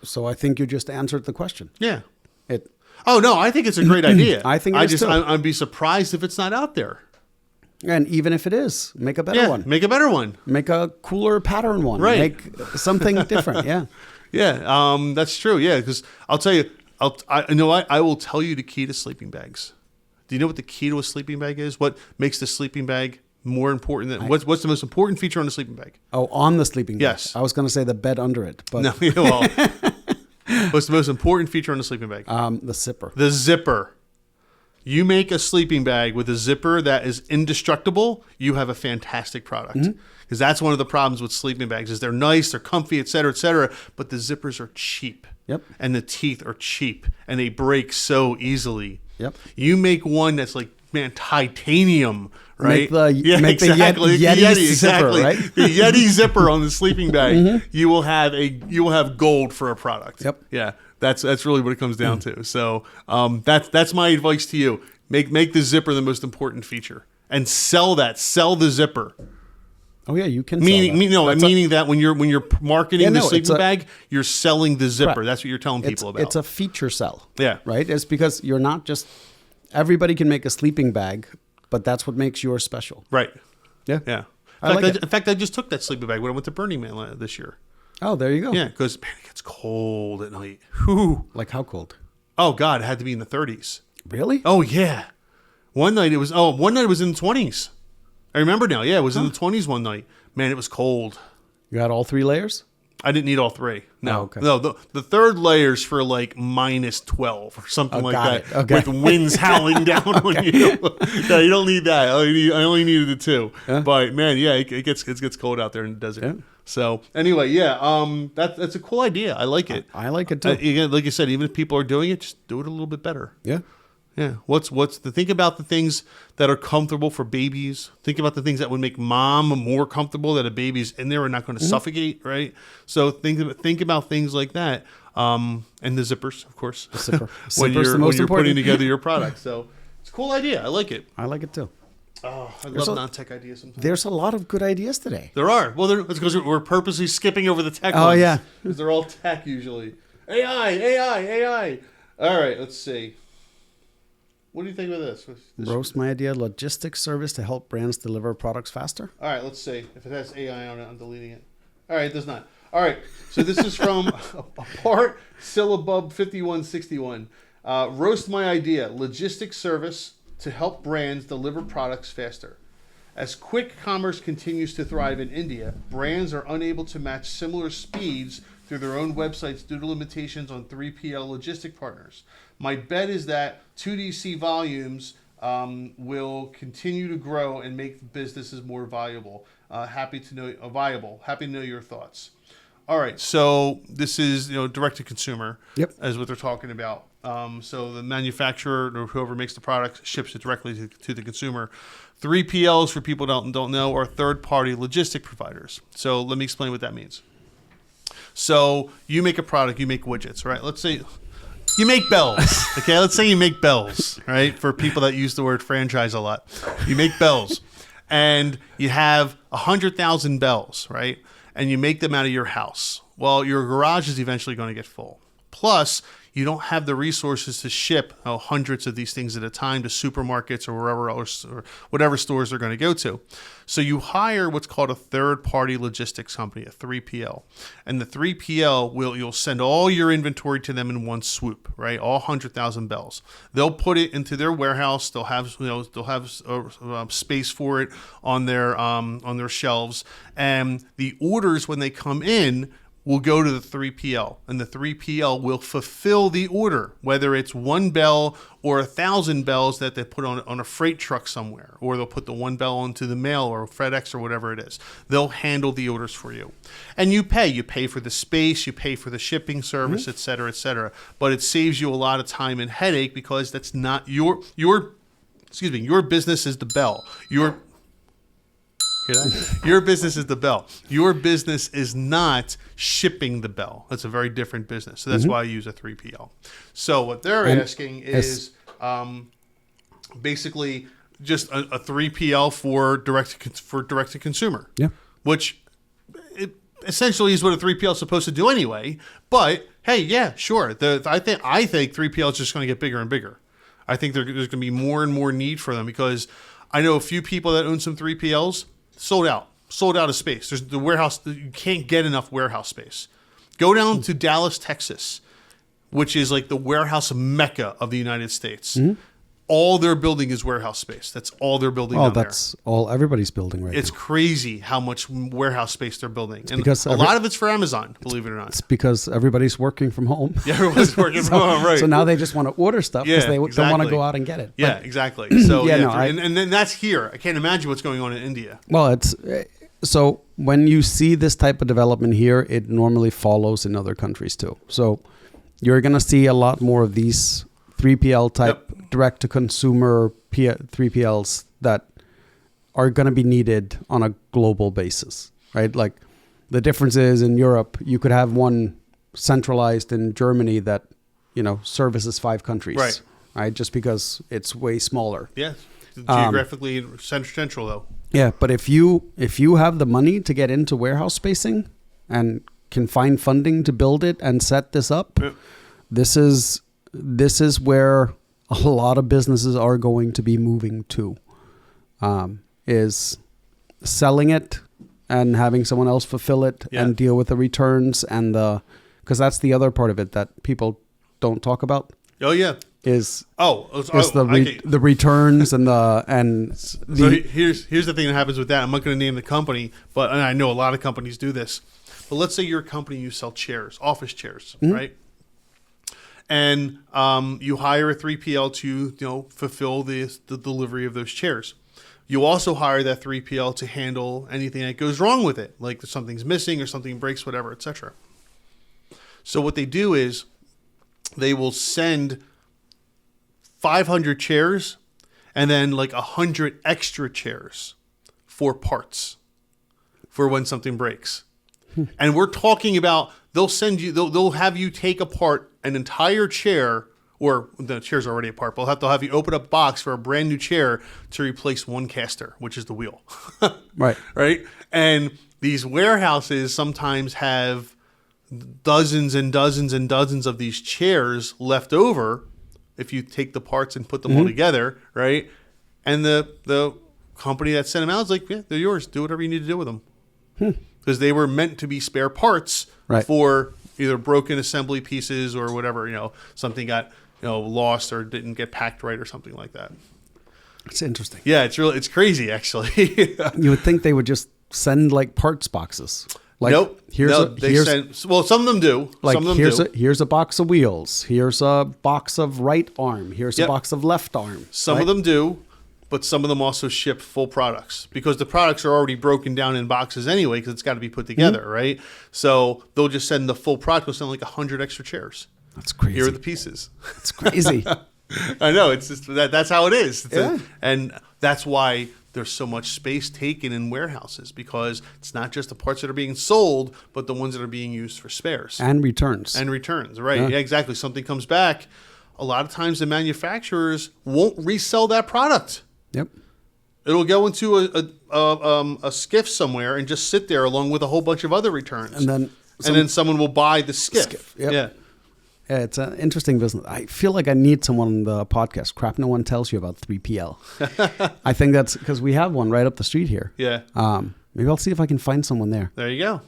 So I think you just answered the question. Yeah. It. Oh no, I think it's a great idea. I think it is too. I'd be surprised if it's not out there. And even if it is, make a better one. Make a better one. Make a cooler pattern one. Right. Make something different. Yeah. Yeah. That's true. Yeah. Because I'll tell you, I will tell you the key to sleeping bags. Do you know what the key to a sleeping bag is? What makes the sleeping bag more important than what's the most important feature on the sleeping bag? Oh, on the sleeping bag. Yes. I was going to say the bed under it, but No. Well, what's the most important feature on the sleeping bag? the zipper. The zipper. You make a sleeping bag with a zipper that is indestructible, you have a fantastic product. Because that's one of the problems with sleeping bags is they're nice, they're comfy, et cetera, but the zippers are cheap. Yep. And the teeth are cheap, and they break so easily. Yep. You make one that's like, man, titanium, right? Make the exactly. Yeti Yeti, zipper, exactly. right? The Yeti zipper on the sleeping bag. You will have gold for a product. Yep. Yeah. That's really what it comes down to. So that's my advice to you. Make the zipper the most important feature, and sell the zipper. Oh yeah, you can. Meaning that when you're marketing the sleeping bag, you're selling the zipper. Correct. That's what you're telling people about. It's a feature sell. Yeah. Right. It's because you're not just everybody can make a sleeping bag, but that's what makes yours special. Right. Yeah. Yeah. In fact, I just took that sleeping bag when I went to Burning Man this year. Oh, there you go. Yeah, because man, it gets cold at night. Whew. Like how cold? Oh God, it had to be in the 30s. Really? Oh yeah. One night it was in the 20s. I remember now. Yeah, it was in the 20s one night. Man, it was cold. You got all 3 layers? I didn't need all 3. No. Oh, okay. No, the third layer's for like minus 12 or something like that. It. Okay. With winds howling down on you. No, you don't need that. I only needed the 2. Yeah. But man, yeah, it gets cold out there in the desert. Yeah. So anyway, yeah, that's a cool idea. I like it. I like it too. Again, like you said, even if people are doing it, just do it a little bit better. Yeah. Yeah. Think about the things that are comfortable for babies. Think about the things that would make mom more comfortable, that a baby's in there and not going to suffocate, right? So think about things like that. And the zippers, of course. The zipper. when Zipper's you're putting together your product. So it's a cool idea. I like it. I like it too. Oh, I love non-tech ideas sometimes. There's a lot of good ideas today. There are. Well, it's because we're purposely skipping over the tech ones. Oh, yeah. Because they're all tech usually. AI. All right, let's see. What do you think of this? Roast my idea, logistics service to help brands deliver products faster. All right, let's see. If it has AI on it, I'm deleting it. All right, it does not. All right, so this is from Apart Syllabub 5161. Roast my idea, logistics service to help brands deliver products faster. As quick commerce continues to thrive in India, brands are unable to match similar speeds through their own websites due to limitations on 3PL logistic partners. My bet is that 2DC volumes will continue to grow and make businesses more viable. Happy to know your thoughts. All right, so this is direct to consumer. Yep. As what they're talking about. So the manufacturer or whoever makes the product ships it directly to the consumer. 3PLs, for people who don't know, are third-party logistic providers. So let me explain what that means. So you make a product, you make widgets, right? Let's say you make bells. Okay, let's say you make bells, right? For people that use the word franchise a lot, you make bells, and you have 100,000 bells, right? And you make them out of your house. Well, your garage is eventually going to get full. Plus, you don't have the resources to ship hundreds of these things at a time to supermarkets or wherever else or whatever stores they're going to go to. So you hire what's called a third-party logistics company, a 3PL. And the 3PL you'll send all your inventory to them in one swoop, right? All 100,000 bells. They'll put it into their warehouse. They'll have space for it on their shelves, and the orders when they come in will go to the 3PL, and the 3PL will fulfill the order, whether it's one bell or 1,000 bells that they put on a freight truck somewhere, or they'll put the one bell into the mail or FedEx or whatever it is. They'll handle the orders for you. And you pay for the space, you pay for the shipping service, et cetera, but it saves you a lot of time and headache because that's not your business is the bell. Hear that? Your business is the bell. Your business is not shipping the bell. That's a very different business. So that's why I use a 3PL. So what they're asking is basically just a 3PL for direct to consumer. Yeah. Which essentially is what a 3PL is supposed to do anyway. But hey, yeah, sure. I think 3PL is just going to get bigger and bigger. I think there's going to be more and more need for them because I know a few people that own some 3PLs. Sold out of space. There's the warehouse. You can't get enough warehouse space. Go down to Dallas, Texas, which is like the warehouse mecca of the United States. All they're building is warehouse space. That's all they're building down there. That's all everybody's building right now. It's crazy how much warehouse space they're building. And because a lot of it's for Amazon, believe it or not. It's because everybody's working from home. Yeah, everyone's working from home, right. So now they just want to order stuff because they don't want to go out and get it. Yeah, exactly. So and then that's here. I can't imagine what's going on in India. Well, so when you see this type of development here, it normally follows in other countries too. So you're going to see a lot more of these 3PL type direct to consumer 3PLs that are going to be needed on a global basis, right? Like the difference is in Europe, you could have one centralized in Germany that, services 5 countries, right? Just because it's way smaller. Yeah. Geographically central though. Yeah. But if you have the money to get into warehouse spacing and can find funding to build it and set this up, this is where a lot of businesses are going to be moving to, is selling it and having someone else fulfill it and deal with the returns because that's the other part of it that people don't talk about. Oh yeah, is the returns and So here's the thing that happens with that. I'm not going to name the company, but and I know a lot of companies do this. But let's say you're a company, you sell chairs, office chairs, right? And you hire a 3PL to fulfill the delivery of those chairs. You also hire that 3PL to handle anything that goes wrong with it, like something's missing or something breaks, whatever, etc. So what they do is they will send 500 chairs and then like 100 extra chairs for parts for when something breaks. And we're talking about they'll have you take apart an entire chair, or the chair's already apart, but they'll have you open up a box for a brand new chair to replace one caster, which is the wheel. Right. And these warehouses sometimes have dozens and dozens and dozens of these chairs left over if you take the parts and put them all together, right? And the company that sent them out is like, yeah, they're yours. Do whatever you need to do with them. Because they were meant to be spare parts for either broken assembly pieces or whatever, something got lost or didn't get packed right or something like that. It's interesting. Yeah, it's crazy actually. You would think they would just send like parts boxes. Like, nope. Some of them do. Like some of them here's a box of wheels. Here's a box of right arm. Here's a box of left arm. Some of them do. but some of them also ship full products because the products are already broken down in boxes anyway because it's got to be put together, right? So they'll just send the full product. They'll send like 100 extra chairs. That's crazy. Here are the pieces. That's crazy. I know. It's just that's how it is. Yeah. And that's why there's so much space taken in warehouses because it's not just the parts that are being sold, but the ones that are being used for spares. And returns. Right. Yeah, exactly. Something comes back. A lot of times the manufacturers won't resell that product. Yep. It'll go into a skiff somewhere and just sit there along with a whole bunch of other returns. And then someone will buy the skiff. Yep. Yeah. Yeah, it's an interesting business. I feel like I need someone on the podcast. Crap no one tells you about 3PL. I think that's because we have one right up the street here. Yeah. Maybe I'll see if I can find someone there. There you go.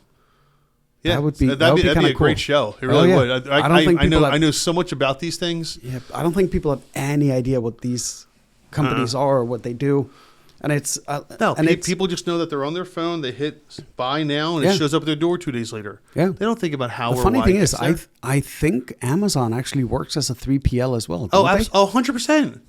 Yeah, that'd be a cool. great show. It really would. I know so much about these things. Yeah, I don't think people have any idea what these companies are or what they do. And it's people just know that they're on their phone. They hit buy now, and it shows up at their door 2 days later. Yeah, they don't think about how. The or funny why thing is, I think Amazon actually works as a 3PL as well. 100%.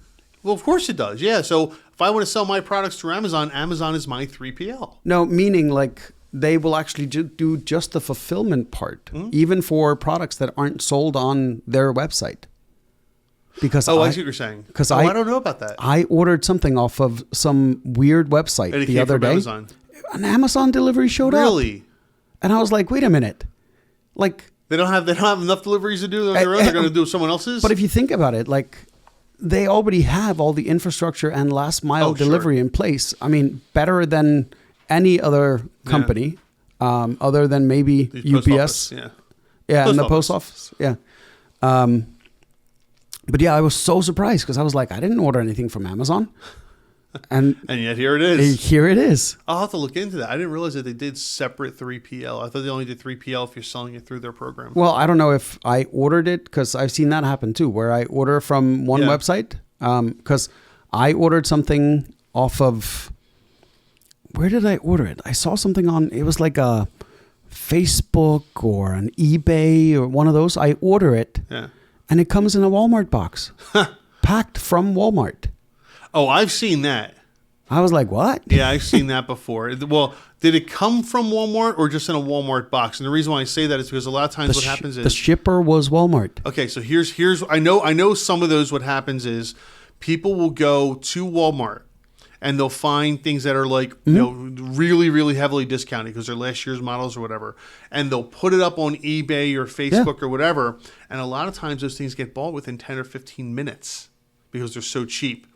Well, of course it does. Yeah. So if I want to sell my products through Amazon, Amazon is my 3PL. No, meaning like they will actually do just the fulfillment part, even for products that aren't sold on their website. Because I see what you're saying. Because I don't know about that. I ordered something off of some weird website the other day. Amazon. An Amazon delivery showed up. Really? And I was like, wait a minute. Like they don't have enough deliveries to do on their own. They're going to do someone else's. But if you think about it, like they already have all the infrastructure and last mile delivery in place. I mean, better than any other company, other than maybe the UPS. And the post office. Yeah. But yeah, I was so surprised because I was like, I didn't order anything from Amazon. And yet here it is. Here it is. I'll have to look into that. I didn't realize that they did separate 3PL. I thought they only did 3PL if you're selling it through their program. Well, I don't know if I ordered it because I've seen that happen too, where I order from one website. Because I ordered something off of, where did I order it? I saw something on, it was like a Facebook or an eBay or one of those. I order it. Yeah. And it comes in a Walmart box, packed from Walmart. Oh, I've seen that. I was like, what? Yeah, I've seen that before. Well, did it come from Walmart or just in a Walmart box? And the reason why I say that is because a lot of times what happens is the shipper was Walmart. Okay, so here's I know some of those. What happens is people will go to Walmart and they'll find things that are like really, really heavily discounted because they're last year's models or whatever, and they'll put it up on eBay or Facebook or whatever. And a lot of times those things get bought within 10 or 15 minutes because they're so cheap.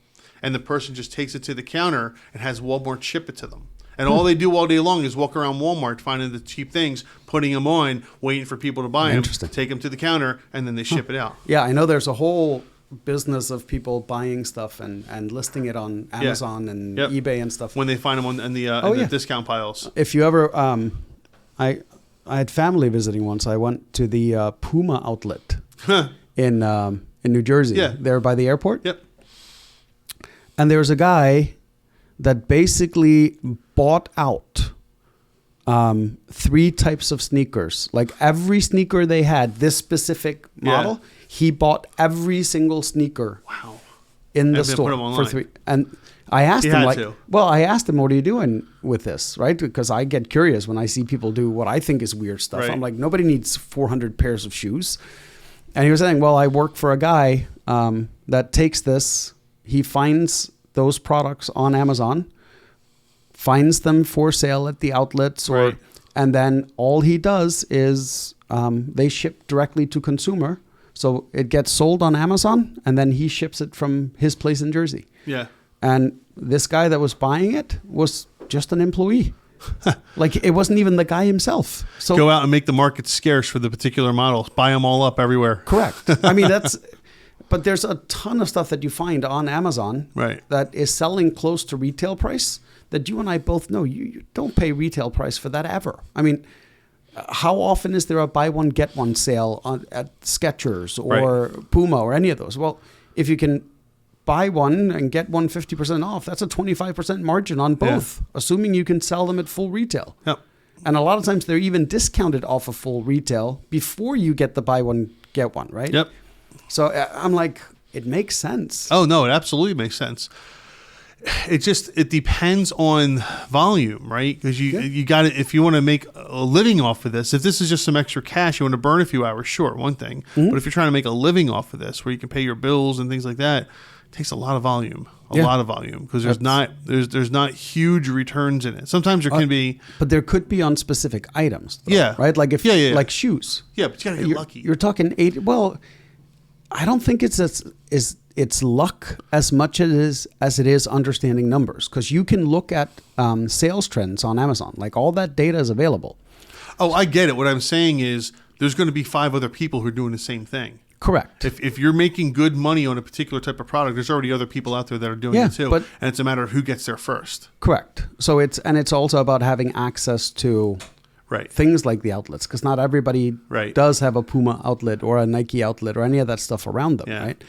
And the person just takes it to the counter and has Walmart ship it to them. And all they do all day long is walk around Walmart finding the cheap things, putting them on, waiting for people to buy them, take them to the counter, and then they ship it out. Yeah, I know there's a whole business of people buying stuff and listing it on Amazon and eBay and stuff. When they find them in the discount piles. If you ever, I had family visiting once. I went to the Puma outlet in New Jersey. Yeah. There by the airport. Yep. And there was a guy that basically bought out 3 types of sneakers. Like every sneaker they had, this specific model, he bought every single sneaker in the store for 3. And I asked him, I asked him, what are you doing with this, right? Because I get curious when I see people do what I think is weird stuff. Right. I'm like, nobody needs 400 pairs of shoes. And he was saying, well, I work for a guy that takes this. He finds those products on Amazon, finds them for sale at the outlets, and then all he does is they ship directly to consumer. So it gets sold on Amazon, and then he ships it from his place in Jersey. Yeah. And this guy that was buying it was just an employee. Like it wasn't even the guy himself. So go out and make the market scarce for the particular models. Buy them all up everywhere. Correct. I mean, but there's a ton of stuff that you find on Amazon that is selling close to retail price that you and I both know you don't pay retail price for that ever. I mean, how often is there a buy one, get one sale at Skechers or Puma or any of those? Well, if you can buy one and get one 50% off, that's a 25% margin on both, assuming you can sell them at full retail. Yep. And a lot of times they're even discounted off of full retail before you get the buy one, get one, right? Yep. So I'm like, it makes sense. Oh, no, it absolutely makes sense. it depends on volume, right? Because you got to, if you want to make a living off of this, if this is just some extra cash, you want to burn a few hours, sure, one thing. But if you're trying to make a living off of this, where you can pay your bills and things like that, it takes a lot of volume, because there's not huge returns in it. Sometimes there can be, but there could be on specific items. Though, right? Like like shoes. Yeah, but you gotta get lucky. You're talking 80. Well, I don't think it's luck as much as it is understanding numbers, because you can look at sales trends on Amazon. Like all that data is available. Oh, I get it. What I'm saying is there's going to be 5 other people who are doing the same thing. Correct. If you're making good money on a particular type of product, there's already other people out there that are doing it too. And it's a matter of who gets there first. Correct. So it's also about having access to things like the outlets, because not everybody does have a Puma outlet or a Nike outlet or any of that stuff around them, right?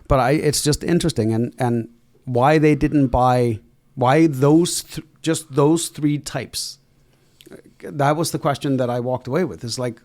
But it's just interesting, and why they didn't buy, why just those 3 types. That was the question that I walked away with. Is like,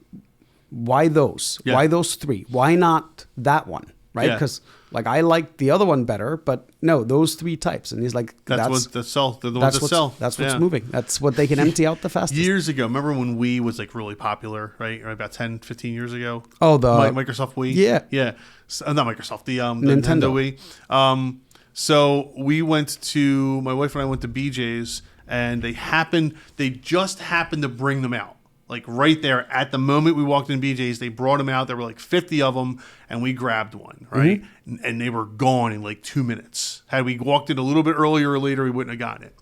why those? Yeah. Why those 3? Why not that one? Right? Because like I like the other one better, but no, those 3 types. And he's like, that's what the sell. They're the ones that sell. That's what's moving. That's what they can empty out the fastest. Years ago, remember when Wii was like really popular, right? About 10, 15 years ago. Oh, the Microsoft Wii. Yeah. So, not Microsoft. The Nintendo Wii. So my wife and I went to BJ's, and they just happened to bring them out. Like right there at the moment we walked in BJ's, they brought them out. There were like 50 of them, and we grabbed one, right? Mm-hmm. And they were gone in like 2 minutes. Had we walked in a little bit earlier or later, we wouldn't have gotten it.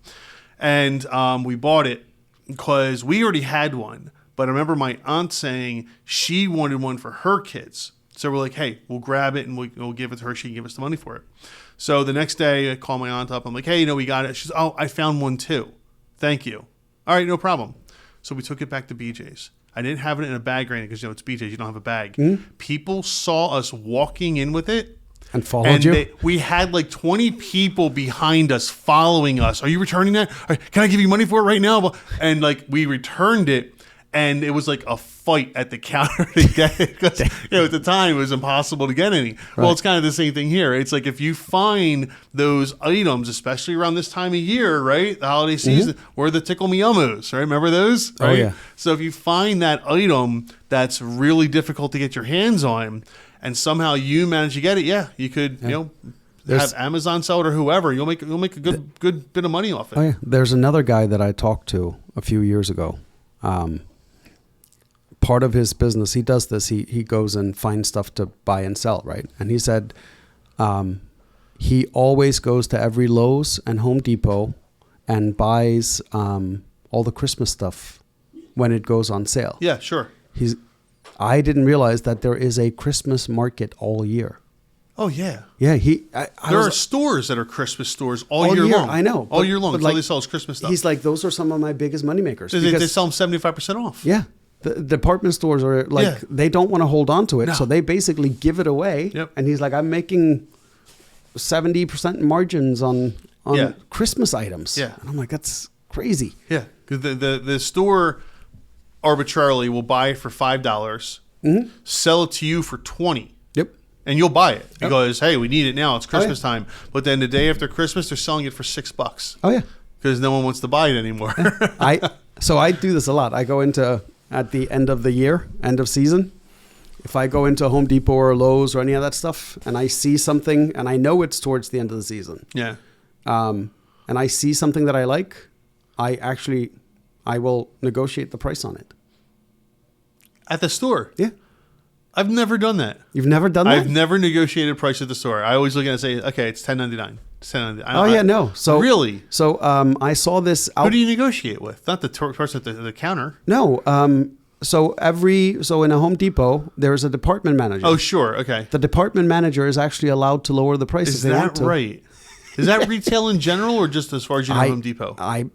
And we bought it because we already had one. But I remember my aunt saying she wanted one for her kids. So we're like, hey, we'll grab it and we'll give it to her. She can give us the money for it. So the next day, I call my aunt up. I'm like, hey, we got it. She's, oh, I found one too. Thank you. All right, no problem. So we took it back to BJ's. I didn't have it in a bag or anything because, it's BJ's. You don't have a bag. Mm-hmm. People saw us walking in with it. And followed you? We had like 20 people behind us following us. Are you returning that? Can I give you money for it right now? And like we returned it, and it was like a fight at the counter to get it. Because at the time it was impossible to get any. Right. Well, it's kind of the same thing here. It's like if you find those items, especially around this time of year, right? The holiday season, or the Tickle Me Elmos, right? Remember those? Right? Oh, yeah. So if you find that item that's really difficult to get your hands on, and somehow you manage to get it, you could, have Amazon sell it or whoever. You'll make a good bit of money off it. Oh, yeah. There's another guy that I talked to a few years ago. Part of his business, he does this. He goes and finds stuff to buy and sell, right? And he said he always goes to every Lowe's and Home Depot and buys all the Christmas stuff when it goes on sale. Yeah, sure. I didn't realize that there is a Christmas market all year. Oh, yeah. Yeah, there are stores that are Christmas stores all year long. I know. All year long. That's all they sell is Christmas stuff. He's like, those are some of my biggest moneymakers. They sell them 75% off. Yeah. The department stores are like, they don't want to hold on to it. No. So they basically give it away. Yep. And he's like, I'm making 70% margins on Christmas items. Yeah. And I'm like, that's crazy. Yeah. Because the store arbitrarily will buy it for $5, sell it to you for $20. Yep. And you'll buy it because, hey, we need it now. It's Christmas time. But then the day after Christmas, they're selling it for $6. Oh, yeah. Because no one wants to buy it anymore. So I do this a lot. I go into, at the end of the year, end of season, if I go into Home Depot or Lowe's or any of that stuff, and I see something, and I know it's towards the end of the season. Yeah. And I see something that I like, I will negotiate the price on it. At the store? Yeah. I've never done that. You've never done that? I've never negotiated price at the store. I always look at it and say, okay, it's $10.99. It's $10.99. Oh, yeah, no. So really? So I saw this. Who do you negotiate with? Not the person at the counter. No. So in a Home Depot, there's a department manager. Oh, sure. Okay. The department manager is actually allowed to lower the price if they want to. Is that right? Is that retail in general or just as far as you know Home Depot? I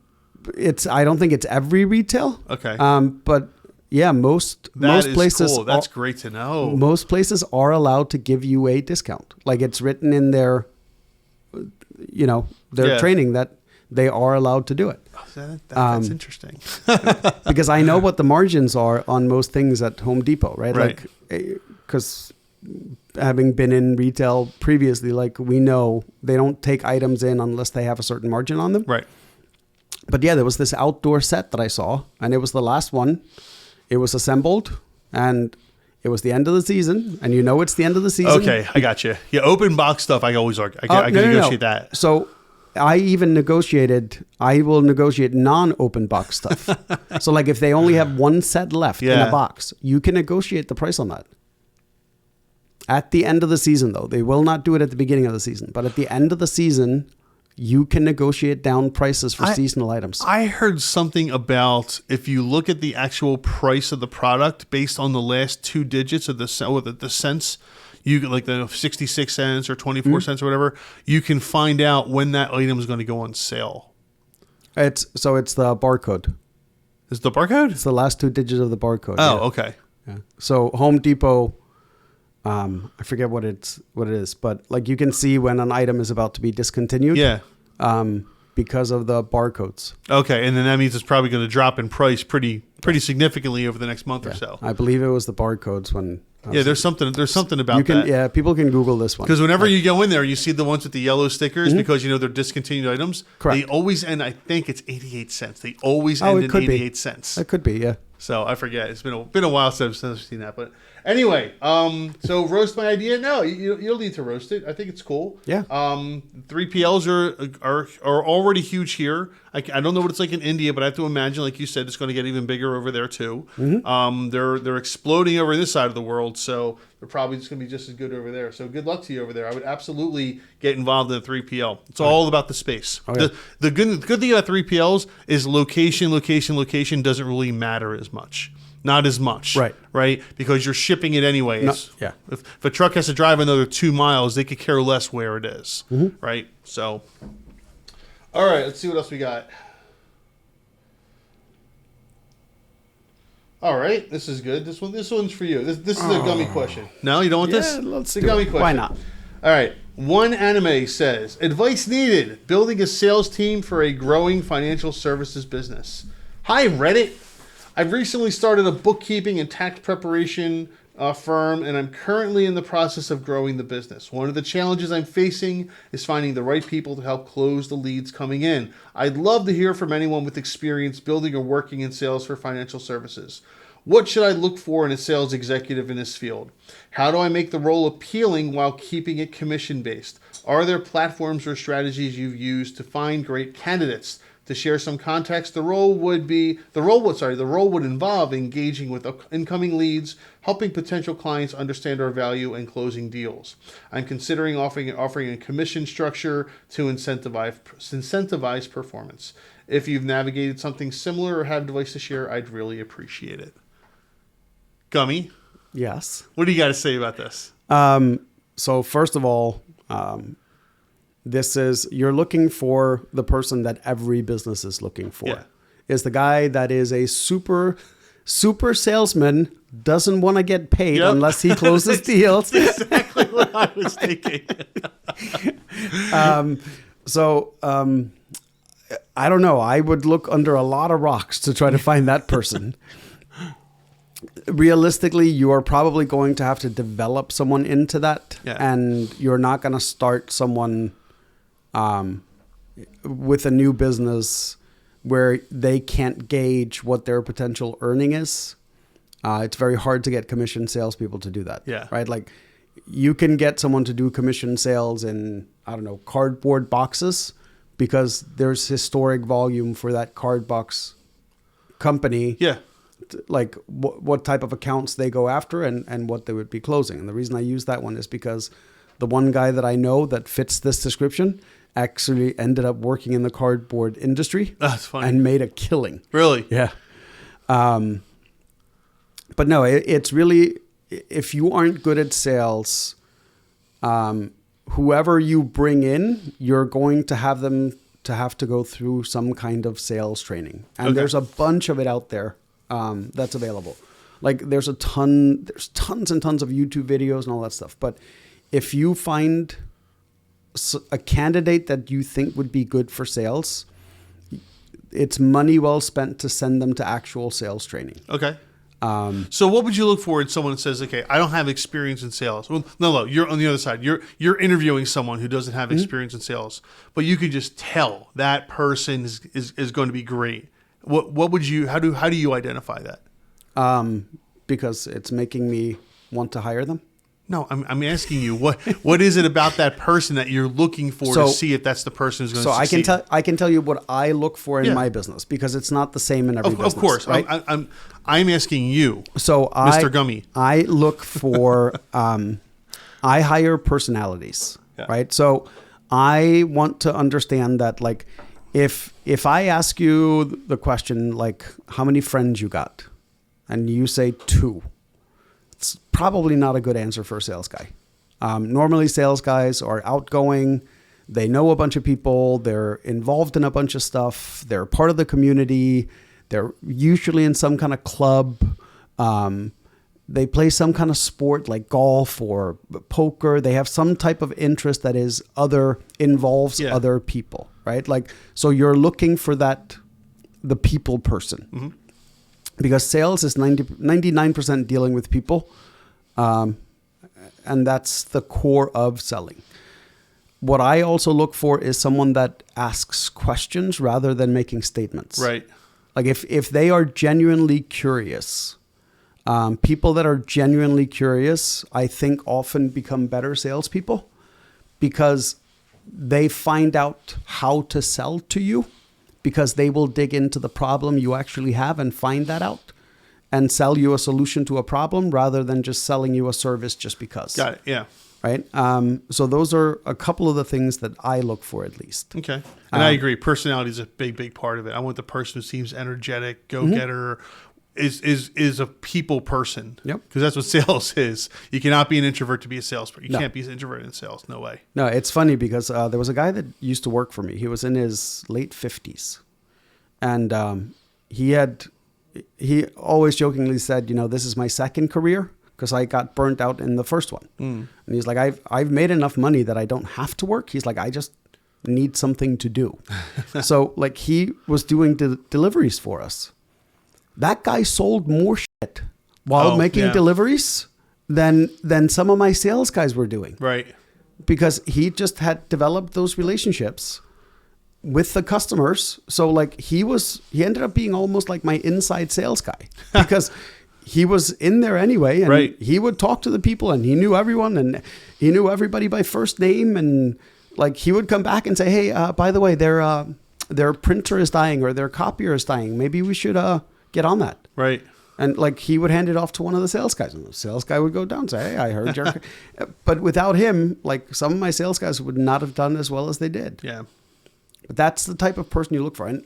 don't think it's every retail. Okay. But yeah, most places. Cool. That's great to know. Most places are allowed to give you a discount. Like it's written in their, training that they are allowed to do it. That's interesting. Because I know what the margins are on most things at Home Depot, right? Right. Like, because having been in retail previously, like we know they don't take items in unless they have a certain margin on them. Right. But yeah, there was this outdoor set that I saw, and it was the last one. It was assembled, and it was the end of the season, and you know it's the end of the season. Okay, I got you. Yeah, open box stuff, I always argue. I can negotiate that. So I even negotiated, I will negotiate non-open box stuff. So like if they only have one set left in a box, you can negotiate the price on that. At the end of the season, though, they will not do it at the beginning of the season, but at the end of the season, you can negotiate down prices for seasonal items. I heard something about if you look at the actual price of the product based on the last two digits of the cents, you get like the 66 cents or 24 cents or whatever, you can find out when that item is going to go on sale. It's the barcode. Is the barcode? It's the last two digits of the barcode. Oh, okay. Yeah. So Home Depot, I forget what it is, but like you can see when an item is about to be discontinued. Yeah. Because of the barcodes. Okay, and then that means it's probably going to drop in price pretty significantly over the next month or so. I believe it was the barcodes when. There's something about that. Yeah, people can Google this one. Because whenever you go in there, you see the ones with the yellow stickers because you know they're discontinued items. Correct. They always end. I think it's 88 cents. They always end in 88 cents. It could be, yeah. So I forget. It's been a while since I've seen that. But anyway, so roast my idea. No, you don't need to roast it. I think it's cool. Yeah. 3PLs are already huge here. I don't know what it's like in India, but I have to imagine, like you said, it's going to get even bigger over there too. Mm-hmm. They're exploding over this side of the world, so they're probably just going to be just as good over there. So good luck to you over there. I would absolutely get involved in a 3PL. It's all about the space. Oh, yeah. The good thing about 3PLs is location doesn't really matter as much. Not as much. Right? Because you're shipping it anyways. No, yeah. If a truck has to drive another 2 miles, they could care less where it is. Mm-hmm. Right? So, all right, let's see what else we got. All right, this is good. This one's for you. This is a gummy question. No, you don't want this? Yeah, let's see. Gummy question. Why not? All right. One Anime says, advice needed, building a sales team for a growing financial services business. Hi, Reddit. I've recently started a bookkeeping and tax preparation firm, and I'm currently in the process of growing the business. One of the challenges I'm facing is finding the right people to help close the leads coming in. I'd love to hear from anyone with experience building or working in sales for financial services. What should I look for in a sales executive in this field? How do I make the role appealing while keeping it commission-based? Are there platforms or strategies you've used to find great candidates? To share some context, the role would involve engaging with incoming leads, helping potential clients understand our value, and closing deals. I'm considering offering a commission structure to incentivize performance. If you've navigated something similar or have advice to share, I'd really appreciate it. Gummy? Yes. What do you got to say about this? So first of all, you're looking for the person that every business is looking for. Yeah. Is the guy that is a super salesman, doesn't want to get paid unless he closes deals. That's exactly what I was thinking. I don't know. I would look under a lot of rocks to try to find that person. Realistically, you are probably going to have to develop someone into that, and you're not going to start someone with a new business where they can't gauge what their potential earning is. It's very hard to get commission salespeople to do that. Yeah. Right. Like you can get someone to do commission sales in, I don't know, cardboard boxes because there's historic volume for that card box company. Yeah. Like what type of accounts they go after and what they would be closing. And the reason I use that one is because the one guy that I know that fits this description actually ended up working in the cardboard industry. That's funny. And made a killing. Really? Yeah. But no, it's really, if you aren't good at sales, whoever you bring in, you're going to have them to have to go through some kind of sales training. And there's a bunch of it out there that's available. Like there's tons and tons of YouTube videos and all that stuff. But if you find a candidate that you think would be good for sales, it's money well spent to send them to actual sales training. Okay. So what would you look for in someone that says, okay, I don't have experience in sales? Well, no, you're on the other side. You're interviewing someone who doesn't have experience in sales, but you could just tell that person is going to be great. What would you, how do you identify that? Because it's making me want to hire them. No, I'm asking you what is it about that person that you're looking for to see if that's the person who's going to succeed? So I can tell you what I look for in my business, because it's not the same in every business. Of course, right? I'm asking you. So Mr. Gummi, I look for I hire personalities, right? So I want to understand that, like, if I ask you the question, like, how many friends you got, and you say 2. It's probably not a good answer for a sales guy. Normally sales guys are outgoing. They know a bunch of people. They're involved in a bunch of stuff. They're part of the community. They're usually in some kind of club. They play some kind of sport like golf or poker. They have some type of interest that involves other people, right? Like, so you're looking for the people person. Mm-hmm. Because sales is 99% dealing with people, and that's the core of selling. What I also look for is someone that asks questions rather than making statements. Right. Like if they are genuinely curious, people that are genuinely curious, I think often become better salespeople because they find out how to sell to you. Because they will dig into the problem you actually have and find that out and sell you a solution to a problem rather than just selling you a service just because. Got it, yeah. Right? So those are a couple of the things that I look for, at least. Okay. And I agree. Personality is a big part of it. I want the person who seems energetic, go-getter, is a people person. Yep. Because that's what sales is. You cannot be an introvert to be a salesperson. You can't be an introvert in sales. No way. No, it's funny because there was a guy that used to work for me. He was in his late 50s. And he always jokingly said, this is my second career because I got burnt out in the first one. And he's like, I've made enough money that I don't have to work. He's like, I just need something to do. So like he was doing deliveries for us. That guy sold more shit while making deliveries than some of my sales guys were doing. Right. Because he just had developed those relationships with the customers. So like he ended up being almost like my inside sales guy because he was in there anyway. And he would talk to the people and he knew everyone and he knew everybody by first name. And like he would come back and say, hey, by the way, their printer is dying or their copier is dying. Maybe we should get on that. Right. And like he would hand it off to one of the sales guys, and the sales guy would go down and say, hey, I heard your... But without him, like some of my sales guys would not have done as well as they did. Yeah. But that's the type of person you look for. And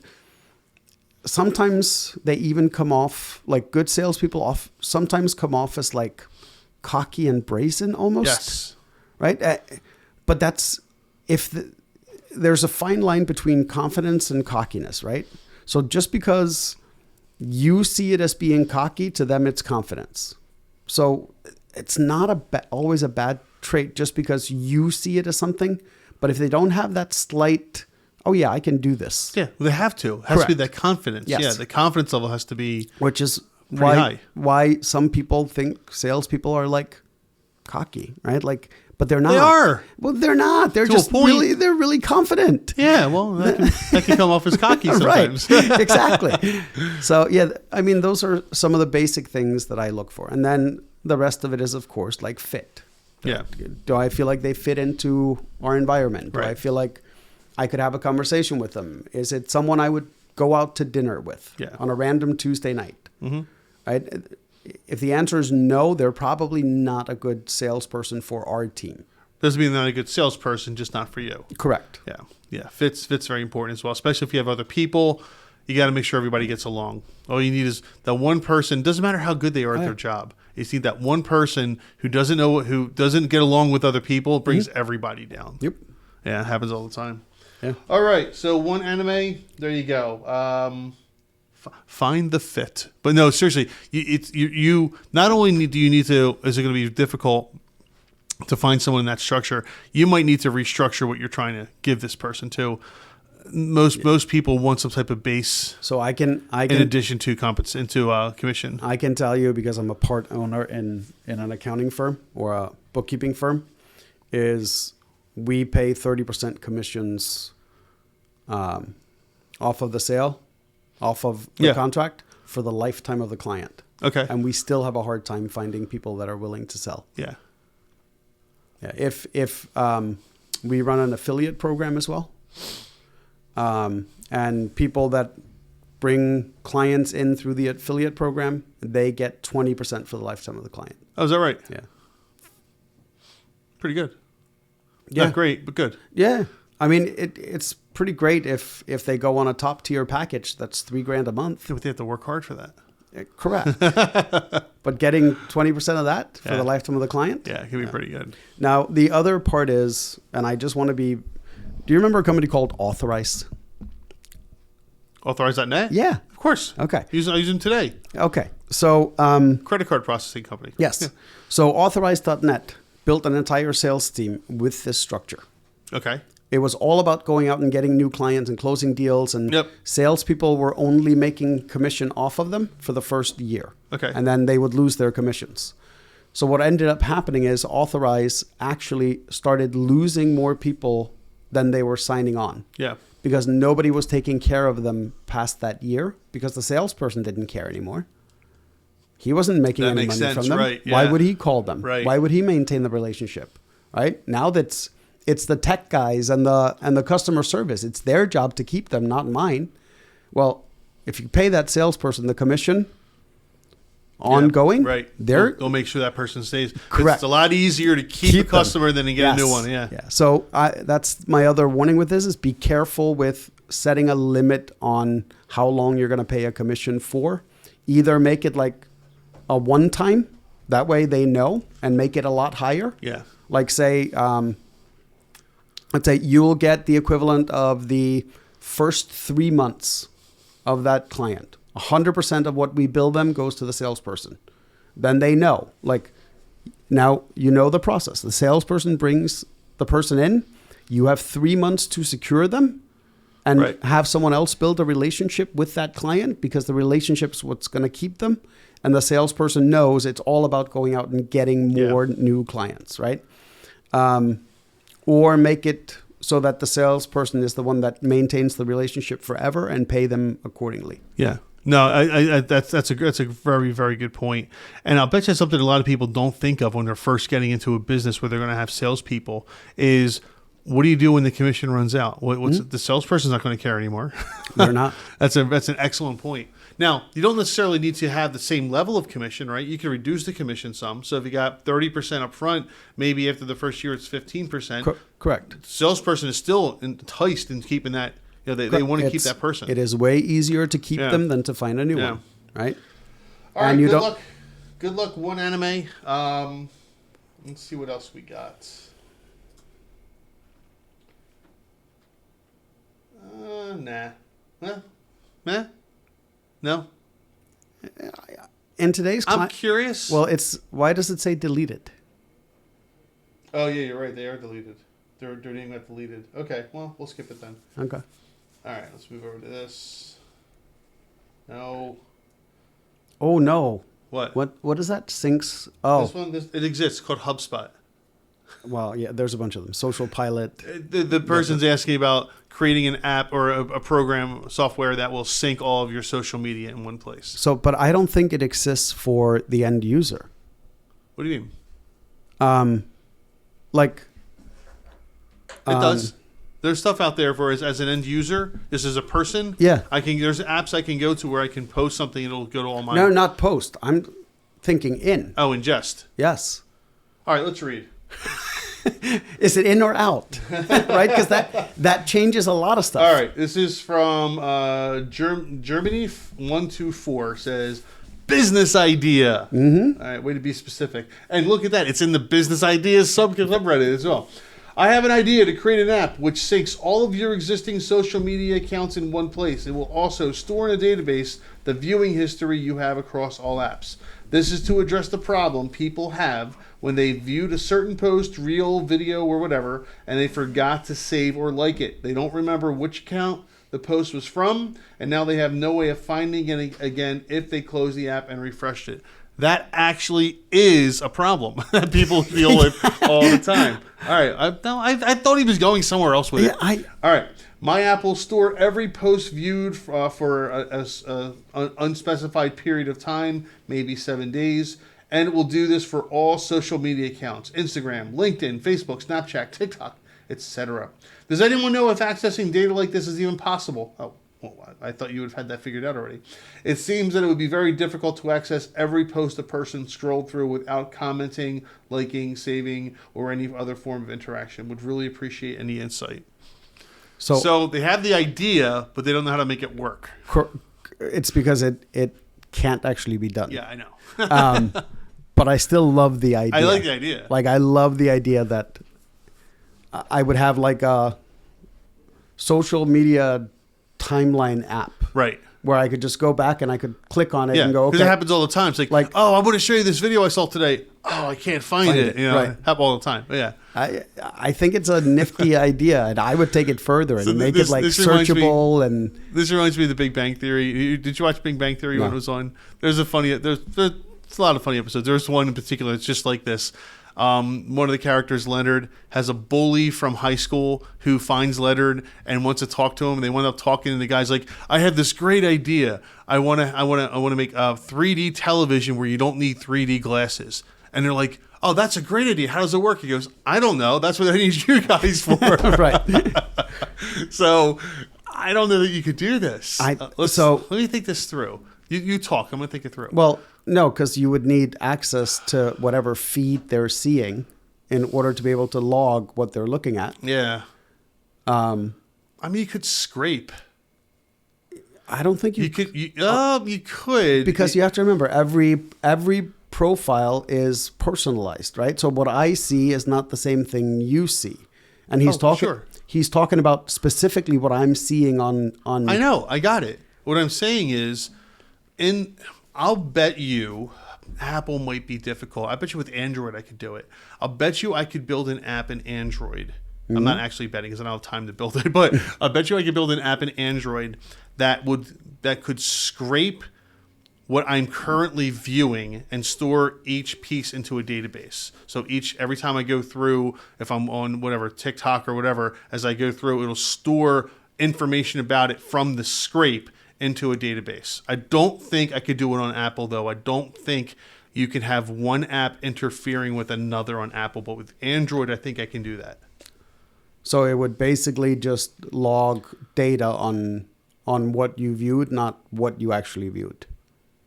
sometimes they even come off, like good salespeople sometimes come off as like cocky and brazen almost. Yes. Right? But that's... there's a fine line between confidence and cockiness, right? So just because you see it as being cocky, to them it's confidence. So it's not always a bad trait just because you see it as something. But if they don't have that slight, oh yeah, I can do this. Yeah, they have to. It has to be that confidence. Yes. Yeah, the confidence level has to be which is high. Why some people think salespeople are like cocky, right? Like, but they're not. They are. Well, they're not. They're just they're really confident. Yeah, well, that can come off as cocky sometimes. Right, exactly. So, yeah, I mean, those are some of the basic things that I look for. And then the rest of it is, of course, like fit. Yeah. Do I feel like they fit into our environment? Do I feel like I could have a conversation with them? Is it someone I would go out to dinner with on a random Tuesday night? Mm-hmm. Right? If the answer is no, they're probably not a good salesperson for our team. Doesn't mean they're not a good salesperson, just not for you. Correct. Yeah. Yeah. Fit's very important as well, especially if you have other people. You got to make sure everybody gets along. All you need is that one person. Doesn't matter how good they are at their job. You see that one person who doesn't get along with other people brings everybody down. Yep. Yeah, it happens all the time. Yeah. All right. So one anime. There you go. Find the fit. But no, seriously, you not only do you need to, is it going to be difficult to find someone in that structure, you might need to restructure what you're trying to give this person to. most people want some type of base. So I can in addition to commission. I can tell you, because I'm a part owner in an accounting firm or a bookkeeping firm, is we pay 30% commissions off of the sale, off of the contract for the lifetime of the client. Okay. And we still have a hard time finding people that are willing to sell. Yeah. Yeah. If we run an affiliate program as well, and people that bring clients in through the affiliate program, they get 20% for the lifetime of the client. Oh, is that right? Yeah. Pretty good. Yeah. Not great, but good. Yeah. I mean, it's pretty great if they go on a top tier package that's $3,000 a month. They have to work hard for that. Correct. But getting 20% of that for the lifetime of the client? Yeah, it can be pretty good. Now, the other part is, and I just want to be, do you remember a company called Authorize? Authorize.net? Yeah. Of course. Okay. I use them today. Okay. So, credit card processing company. yes. Yeah. So Authorize.net built an entire sales team with this structure. Okay. It was all about going out and getting new clients and closing deals, and salespeople were only making commission off of them for the first year. Okay. And then they would lose their commissions. So what ended up happening is Authorize actually started losing more people than they were signing on. Yeah. Because nobody was taking care of them past that year, because the salesperson didn't care anymore. He wasn't making any money from them. Right. Yeah. Why would he call them? Right. Why would he maintain the relationship? Right? Now it's the tech guys and the customer service. It's their job to keep them, not mine. Well, if you pay that salesperson the commission ongoing, right? They'll make sure that person stays. Correct. It's a lot easier to keep a customer than to get a new one. Yeah. Yeah. So that's my other warning with this: is be careful with setting a limit on how long you're going to pay a commission for. Either make it like a one time, that way they know, and make it a lot higher. Yeah. Like say, let's say you'll get the equivalent of the first 3 months of that client. 100% of what we bill them goes to the salesperson. Then they know, like, now you know the process. The salesperson brings the person in. You have 3 months to secure them and have someone else build a relationship with that client, because the relationship's what's going to keep them. And the salesperson knows it's all about going out and getting more new clients, right? Or make it so that the salesperson is the one that maintains the relationship forever, and pay them accordingly. Yeah. No, that's a very, very good point. And I'll bet you something a lot of people don't think of when they're first getting into a business where they're going to have salespeople is, what do you do when the commission runs out? The salesperson's not going to care anymore. They're not. That's an excellent point. Now, you don't necessarily need to have the same level of commission, right? You can reduce the commission some. So if you got 30% up front, maybe after the first year it's 15%. Correct. The salesperson is still enticed in keeping that. You know, they want to keep that person. It is way easier to keep them than to find a new one, right? All right, good luck. Good luck, one anime. Let's see what else we got. Nah. Nah. No. In today's I'm curious. Well, why does it say deleted? Oh yeah, you're right. They are deleted. Their name got deleted. Okay, well, we'll skip it then. Okay. All right, let's move over to this. No. Oh no. What? What is that? Syncs. Oh. This one. It exists. It's called HubSpot. Well, yeah, there's a bunch of them. Social Pilot. The person's asking about creating an app or a program software that will sync all of your social media in one place. So, but I don't think it exists for the end user. What do you mean? It does. There's stuff out there for as an end user. This is a person. Yeah. There's apps I can go to where I can post something. It'll go to all my. No, not post. I'm thinking in. Oh, ingest. Yes. All right, let's read. Is it in or out? Right? Because that changes a lot of stuff. All right. This is from Germany 124 says business idea. Mm-hmm. All right. Way to be specific. And look at that. It's in the business ideas subreddit as well. I have an idea to create an app which syncs all of your existing social media accounts in one place. It will also store in a database the viewing history you have across all apps. This is to address the problem people have when they viewed a certain post, reel, video, or whatever, and they forgot to save or like it. They don't remember which account the post was from, and now they have no way of finding it again if they close the app and refreshed it. That actually is a problem that people deal with all the time. All right, I thought he was going somewhere else with it. All right, my app will store every post viewed for a unspecified period of time, maybe 7 days, and it will do this for all social media accounts: Instagram, LinkedIn, Facebook, Snapchat, TikTok, etc. Does anyone know if accessing data like this is even possible? Oh, well, I thought you would have had that figured out already. It seems that it would be very difficult to access every post a person scrolled through without commenting, liking, saving, or any other form of interaction. Would really appreciate any insight. So they have the idea, but they don't know how to make it work. It's because it can't actually be done. Yeah, I know. But I still love the idea. I like the idea. Like, I love the idea that I would have like a social media timeline app. Right. Where I could just go back and I could click on it and go, okay. Because it happens all the time. It's like, oh, I want to show you this video I saw today. Oh, I can't find it. You know, right. It happens all the time. But yeah. I think it's a nifty idea, and I would take it further and make it like searchable. And this reminds me of the Big Bang Theory. Did you watch Big Bang Theory when it was on? There's a lot of funny episodes. There's one in particular that's just like this. One of the characters, Leonard, has a bully from high school who finds Leonard and wants to talk to him. And they wind up talking, and the guy's like, "I have this great idea. I want to make a 3D television where you don't need 3D glasses." And they're like, "Oh, that's a great idea. How does it work?" He goes, "I don't know. That's what I need you guys for." Right. So I don't know that you could do this. Let me think this through. You talk. I'm going to think it through. Well, no, because you would need access to whatever feed they're seeing in order to be able to log what they're looking at. Yeah. I mean, you could scrape. I don't think you could. You could, because you have to remember every profile is personalized, right? So what I see is not the same thing you see, and he's talking. Sure. He's talking about specifically what I'm seeing on. I know. I got it. What I'm saying is, I'll bet you Apple might be difficult. I bet you with Android I could do it. I'll bet you I could build an app in Android. Mm-hmm. I'm not actually betting because I don't have time to build it, but I bet you I could build an app in Android that could scrape what I'm currently viewing and store each piece into a database. So every time I go through, if I'm on whatever TikTok or whatever, as I go through, it'll store information about it from the scrape into a database. I don't think I could do it on Apple, though. I don't think you can have one app interfering with another on Apple, but with Android, I think I can do that. So it would basically just log data on what you viewed, not what you actually viewed.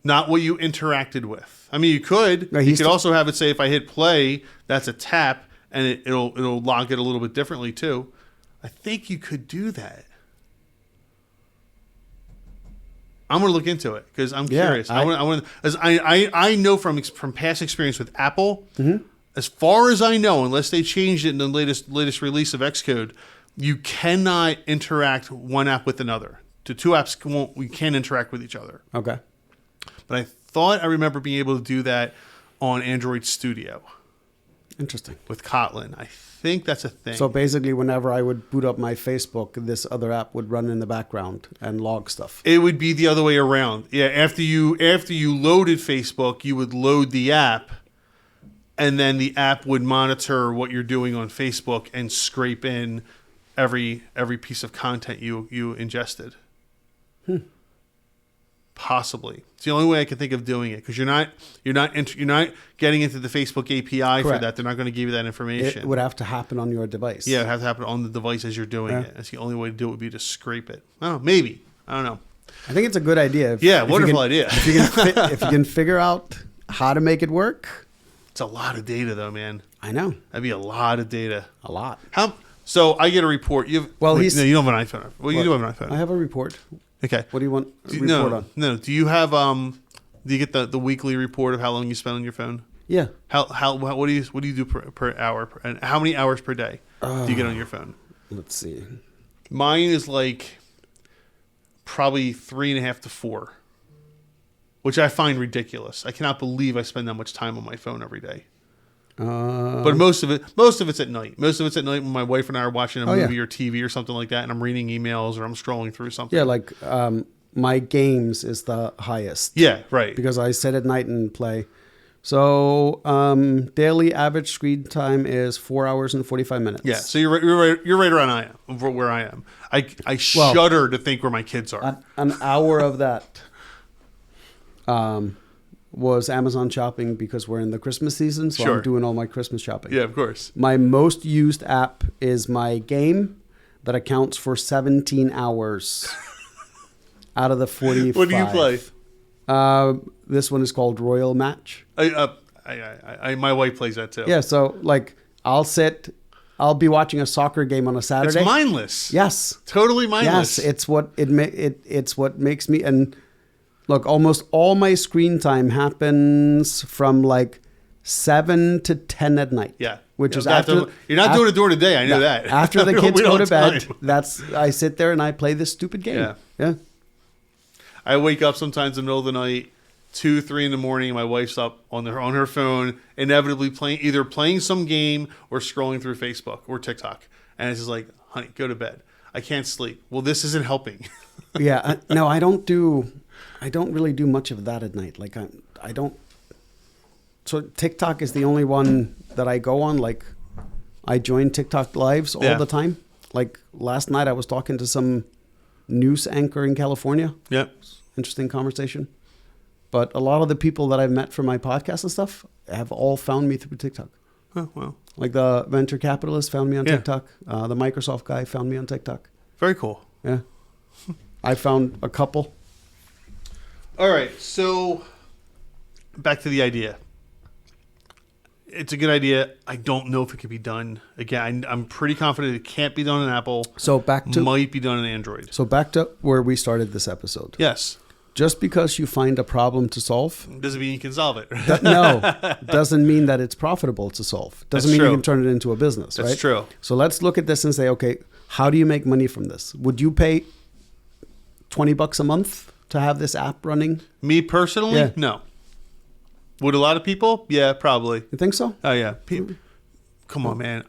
Not what you interacted with. I mean, you could. No, you could also have it say if I hit play, that's a tap, and it'll log it a little bit differently too. I think you could do that. I'm going to look into it because I'm curious. I know from past experience with Apple, mm-hmm. as far as I know, unless they changed it in the latest release of Xcode, you cannot interact one app with another. The two apps we can interact with each other. Okay. But I thought I remember being able to do that on Android Studio. Interesting. With Kotlin. I think that's a thing. So basically, whenever I would boot up my Facebook, this other app would run in the background and log stuff. It would be the other way around. Yeah, after you loaded Facebook, you would load the app, and then the app would monitor what you're doing on Facebook and scrape in every piece of content you ingested. Possibly. It's the only way I can think of doing it because you're not getting into the Facebook API for that. They're not going to give you that information. It would have to happen on your device. Yeah, it would have to happen on the device as you're doing it. That's the only way to do it would be to scrape it. Oh, maybe. I don't know. I think it's a good idea. Wonderful idea. If you can figure out how to make it work. It's a lot of data though, man. I know. That'd be a lot of data. A lot. So I get a report. You don't have an iPhone. Well, you do have an iPhone. I have a report. Okay. What do you want a report on? No. Do you have do you get the weekly report of how long you spend on your phone? Yeah. What do you do per hour and how many hours per day do you get on your phone? Let's see. Mine is like probably 3.5 to 4. which I find ridiculous. I cannot believe I spend that much time on my phone every day. Uh, But most of it's at night. Most of it's at night when my wife and I are watching a movie yeah. or TV or something like that, and I'm reading emails or I'm scrolling through something. yeah, like my games is the highest. Yeah, right. Because I sit at night and play. So daily average screen time is 4 hours and 45 minutes. Yeah, so you're right around I am where I am. I shudder to think where my kids are. An hour of that was Amazon shopping because we're in the Christmas season, so Sure. I'm doing all my Christmas shopping. Yeah, of course. My most used app is my game that accounts for 17 hours out of the 45. What do you play? This one is called Royal Match. My wife plays that too. Yeah, so like I'll be watching a soccer game on a Saturday. It's mindless. Yes. Totally mindless. Yes, it's what it's what makes me. And look, almost all my screen time happens from like 7 to 10 at night. Yeah, which is after you're not doing it during the day. I know that. After the kids We go don't to have bed, time. I sit there and I play this stupid game. Yeah. Yeah. I wake up sometimes in the middle of the night, 2, 3 in the morning. My wife's up on her phone, inevitably playing some game or scrolling through Facebook or TikTok, and it's just like, honey, go to bed. I can't sleep. Well, this isn't helping. Yeah. No, I don't really do much of that at night. Like I don't. So TikTok is the only one that I go on. Like I join TikTok lives all the time. Like last night I was talking to some news anchor in California. Yeah. Interesting conversation. But a lot of the people that I've met for my podcast and stuff have all found me through TikTok. Oh, well. Like the venture capitalist found me on TikTok. The Microsoft guy found me on TikTok. Very cool. Yeah. I found a couple. All right, so back to the idea. It's a good idea. I don't know if it could be done. Again, I'm pretty confident it can't be done on Apple. So might be done on Android. So back to where we started this episode. Yes. Just because you find a problem to solve Doesn't mean you can solve it. doesn't mean that it's profitable to solve. Doesn't mean you can turn it into a business, right? That's true. So let's look at this and say, okay, how do you make money from this? Would you pay $20 a month to have this app running? Me personally, Yeah. no. Would a lot of people? Yeah, probably. You think so? Oh yeah. Come on, man.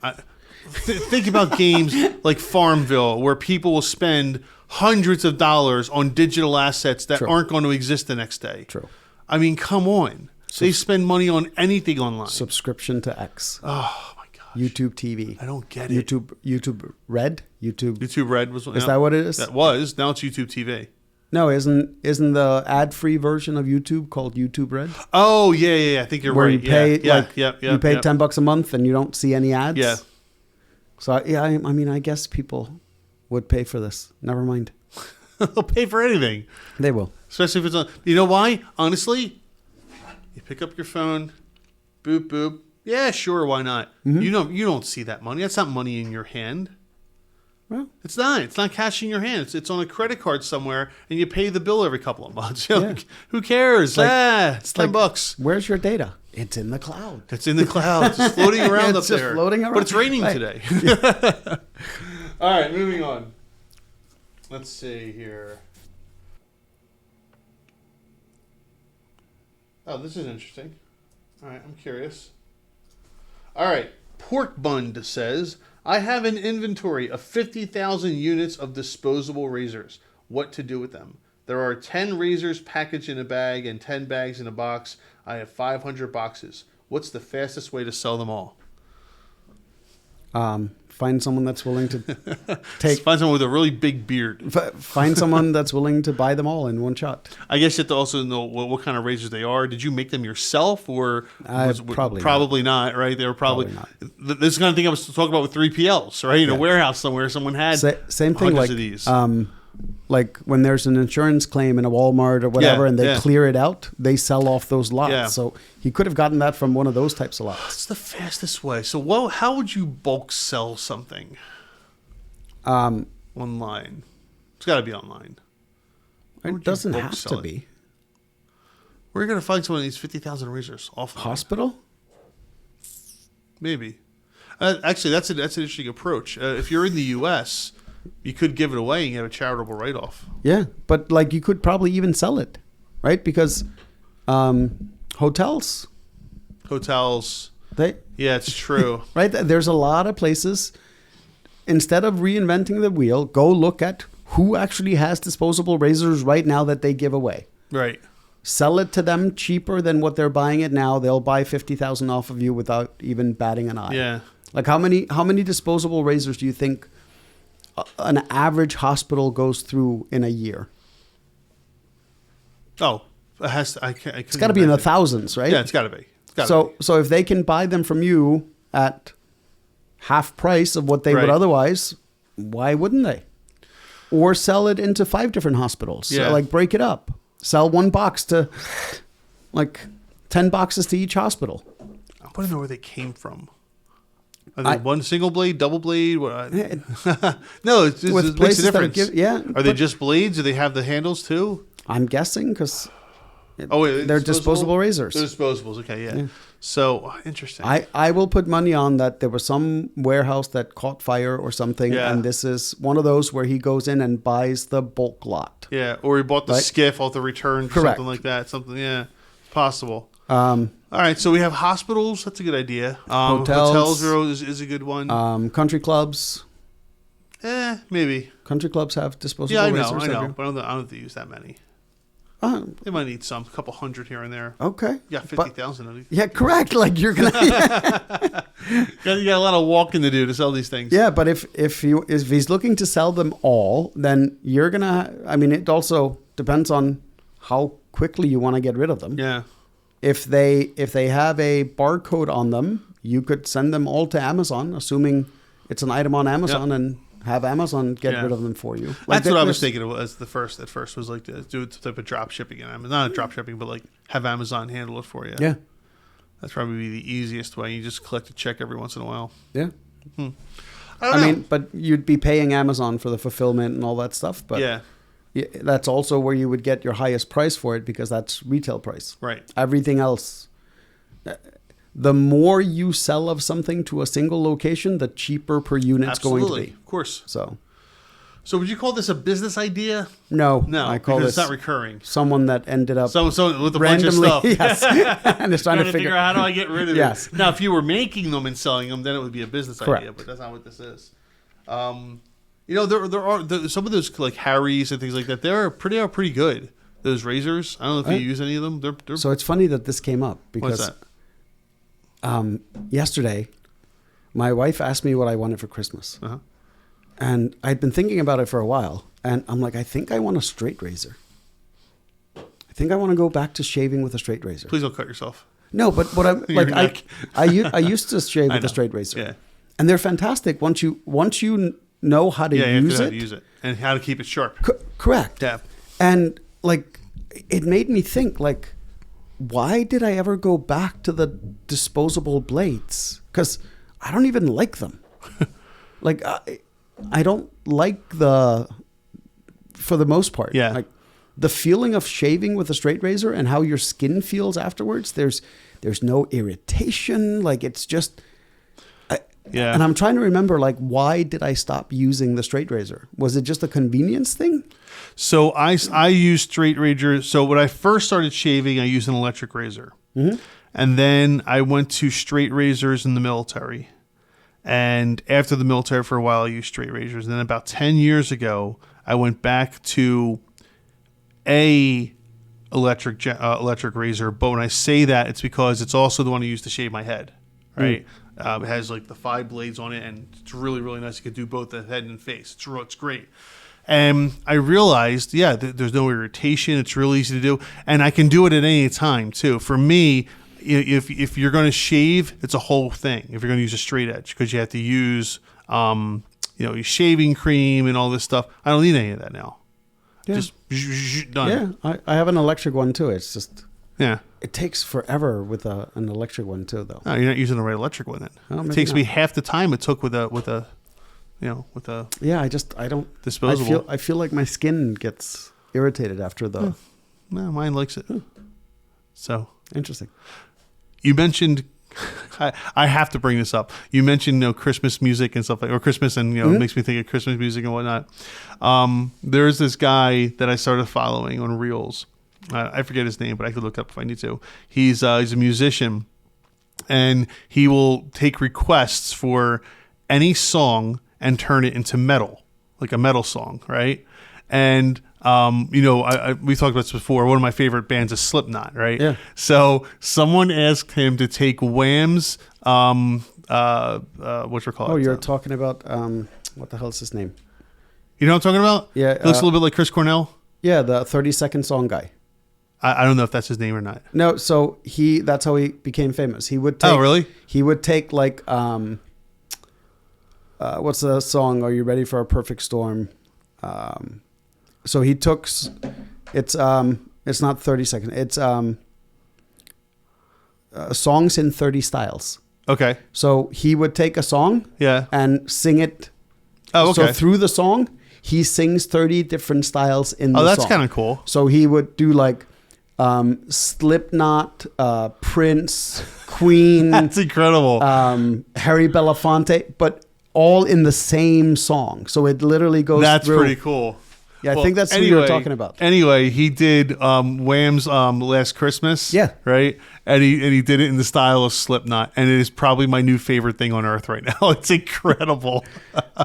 Think about games like Farmville, where people will spend hundreds of dollars on digital assets that True. aren't going to exist the next day. True. I mean, come on. They spend money on anything online. Subscription to X. Oh my gosh. YouTube TV. I don't get it. YouTube Red. YouTube Red was. Is that what it is? That was. Now it's YouTube TV. No, isn't the ad-free version of YouTube called YouTube Red? Oh yeah. I think you're Where right. you pay you pay yeah. $10 a month and you don't see any ads. Yeah. So yeah, I mean, I guess people would pay for this. Never mind. They'll pay for anything. They will. Especially if it's on. You know why? Honestly, you pick up your phone, boop boop. Yeah, sure, why not? Mm-hmm. You don't see that money. That's not money in your hand. Well, It's not. It's not cash in your hand. It's on a credit card somewhere, and you pay the bill every couple of months. You're like, who cares? It's $10. Where's your data? It's in the cloud. It's in the cloud. It's floating around up It's just there. floating around. But it's raining Right. today. All right, moving on. Let's see here. Oh, this is interesting. All right, I'm curious. All right, Pork Bund says, I have an inventory of 50,000 units of disposable razors. What to do with them? There are 10 razors packaged in a bag and 10 bags in a box. I have 500 boxes. What's the fastest way to sell them all? Find someone that's willing to Find someone with a really big beard. find someone that's willing to buy them all in one shot. I guess you have to also know what kind of razors they are. Did you make them yourself, or Probably not? Right? They were probably not. This is the kind of thing I was talking about with 3PLs, right? In a warehouse somewhere, someone had Same thing hundreds like of these. Like when there's an insurance claim in a Walmart or whatever, and they clear it out, they sell off those lots. Yeah. So he could have gotten that from one of those types of lots. What's the fastest way? So, how would you bulk sell something online? It's got to be online. It doesn't have to be. Where are you going to find someone of these 50,000 razors? Offline? Hospital? Maybe. Actually, that's an interesting approach. If you're in the U.S., you could give it away and get a charitable write-off. Yeah, but like you could probably even sell it, right? Because hotels, yeah, it's true. right? There's a lot of places. Instead of reinventing the wheel, go look at who actually has disposable razors right now that they give away. Right. Sell it to them cheaper than what they're buying it now. They'll buy 50,000 off of you without even batting an eye. Yeah. Like how many disposable razors do you think an average hospital goes through in a year? Oh, it has to, It's got to be in the thousands, right? Yeah, it's got to be. So if they can buy them from you at half price of what they would otherwise, why wouldn't they? Or sell it into 5 different hospitals. Yeah. So like break it up. Sell one box to like 10 boxes to each hospital. I want to know where they came from. Are they one single blade, double blade? What? No, it makes a difference. Are they just blades? Do they have the handles too? I'm guessing because they're disposable razors. They're disposables. Okay, yeah. So interesting. I will put money on that there was some warehouse that caught fire or something, and this is one of those where he goes in and buys the bulk lot. Yeah, or he bought the skiff off the return, something like that. Something, possible. All right, so we have hospitals. That's a good idea. Hotels is a good one. Country clubs. Maybe. Country clubs have disposable razors. I know, but I don't think they use that many. They might need a couple hundred here and there. Okay. You got 50,000 of these. Yeah, correct. Like you're gonna. You got a lot of walking to do to sell these things. Yeah, but if he's looking to sell them all, then you're gonna. I mean, it also depends on how quickly you want to get rid of them. Yeah. If they have a barcode on them, you could send them all to Amazon, assuming it's an item on Amazon, and have Amazon get rid of them for you. Like that's what I was thinking of as the first. At first was like to do the type of drop shipping, and not drop shipping, but like have Amazon handle it for you. Yeah, that's probably the easiest way. You just collect a check every once in a while. Yeah. I mean, but you'd be paying Amazon for the fulfillment and all that stuff. But yeah, that's also where you would get your highest price for it because that's retail price. Right. Everything else. The more you sell of something to a single location, the cheaper per unit it's going to be. Of course. So would you call this a business idea? No. I call this it's not recurring. Someone that ended up someone with a randomly, bunch of stuff. Yes, and is trying to figure out how do I get rid of it. Now, if you were making them and selling them, then it would be a business Correct. idea. But that's not what this is. There are some of those like Harry's and things like that. They are pretty good. Those razors. I don't know if you use any of them. They're So it's funny that this came up because. What's that? Yesterday, my wife asked me what I wanted for Christmas. And I'd been thinking about it for a while. And I'm like, I think I want a straight razor. I think I want to go back to shaving with a straight razor. Please don't cut yourself. No, but what I'm like, I used to shave with a straight razor. Yeah. And they're fantastic once you know how to use it and how to keep it sharp. Correct. Yeah. And like, it made me think like, why did I ever go back to the disposable blades? Because I don't even like them. Like, I don't like for the most part. Yeah. Like, the feeling of shaving with a straight razor and how your skin feels afterwards, there's no irritation. Like, it's just... Yeah. And I'm trying to remember, like, why did I stop using the straight razor? Was it just a convenience thing? So I use straight razor. So when I first started shaving, I used an electric razor. Mm-hmm. And then I went to straight razors in the military. And after the military for a while, I used straight razors. And then about 10 years ago, I went back to a electric razor. But when I say that, it's because it's also the one I use to shave my head, right? It has like the 5 blades on it, and it's really, really nice. You can do both the head and face. It's great. And I realized, there's no irritation. It's really easy to do. And I can do it at any time, too. For me, if you're going to shave, it's a whole thing. If you're going to use a straight edge, because you have to use, shaving cream and all this stuff. I don't need any of that now. Yeah. Just done. Yeah, I have an electric one, too. It's just... Yeah. It takes forever with an electric one, too, though. No, you're not using the right electric one, then. Oh, it takes me half the time it took with a Yeah, I don't disposable. I feel like my skin gets irritated after the. No, mine likes it. So interesting. You mentioned, I have to bring this up. You mentioned Christmas music and stuff or Christmas, and it makes me think of Christmas music and whatnot. There's this guy that I started following on Reels, I forget his name, but I could look up if I need to. He's a musician, and he will take requests for any song and turn it into metal, like a metal song, right? And we talked about this before. One of my favorite bands is Slipknot, right? Yeah. So someone asked him to take Wham's whatchamacallit. Oh, you're talking about what the hell is his name? You know what I'm talking about? Yeah, He looks a little bit like Chris Cornell. Yeah, the 30-second song guy. I don't know if that's his name or not. No, so that's how he became famous. He would take, Oh, really? He would take like what's the song? Are you ready for a perfect storm? So he took it's not 30 seconds. It's songs in 30 styles. Okay. So he would take a song, Yeah. and sing it. Oh, okay. So through the song, he sings 30 different styles in the song. Oh, that's kind of cool. So he would do like Slipknot, Prince, Queen, That's incredible. Harry Belafonte, but all in the same song. So it literally goes That's through. pretty cool. Yeah, I think that's what you were talking about. Anyway, he did Wham's Last Christmas. Yeah. Right? And he did it in the style of Slipknot. And it is probably my new favorite thing on earth right now. It's incredible.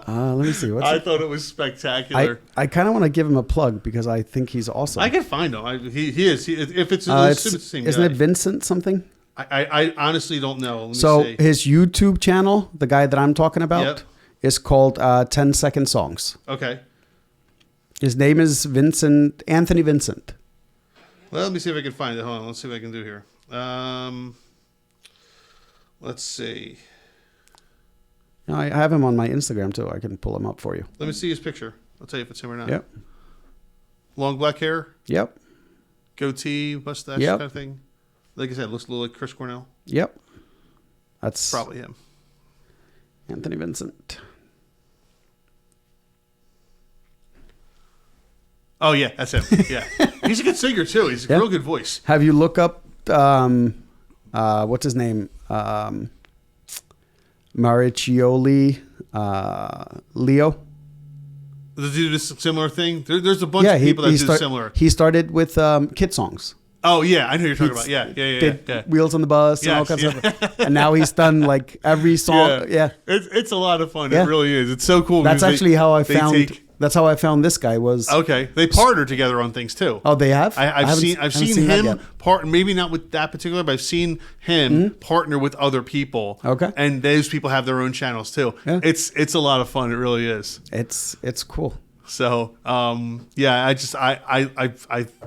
Let me see. I thought it was spectacular. I kind of want to give him a plug because I think he's awesome. I can find him. He is. If it's the same isn't guy. it Vincent something? I honestly don't know. Let me So see. his YouTube channel, the guy that I'm talking about, Yep. is called 10 Second Songs. Okay. His name is Anthony Vincent. Well, let me see if I can find it. Hold on. Let's see what I can do here. Let's see. I have him on my Instagram too. I can pull him up for you. Let me see his picture. I'll tell you if it's him or not. Yep. Long black hair, Yep. goatee, mustache Yep. kind of thing. Like I said, looks a little like Chris Cornell. Yep. That's Probably him. Anthony Vincent. Oh, yeah, that's him. Yeah. He's a good singer, too. He's a Yeah. real good voice. Have you look up what's his name? Mariccioli Leo. Does he do this similar thing? There's a bunch of people that do similar. He started with kid songs. Oh, yeah, I know who you're talking about. Yeah. Did Wheels on the Bus and all Yes, kinds of stuff. And now he's done like every song. Yeah. It's a lot of fun. Yeah. It really is. It's so cool. That's because actually how I they found. That's how I found this guy was. Okay, they partner together on things too. Oh, they have. I've seen that him yet. partner, maybe not with that particular, but I've seen him partner with other people. Okay. And those people have their own channels too. Yeah. It's a lot of fun. It really is. It's cool. So yeah, I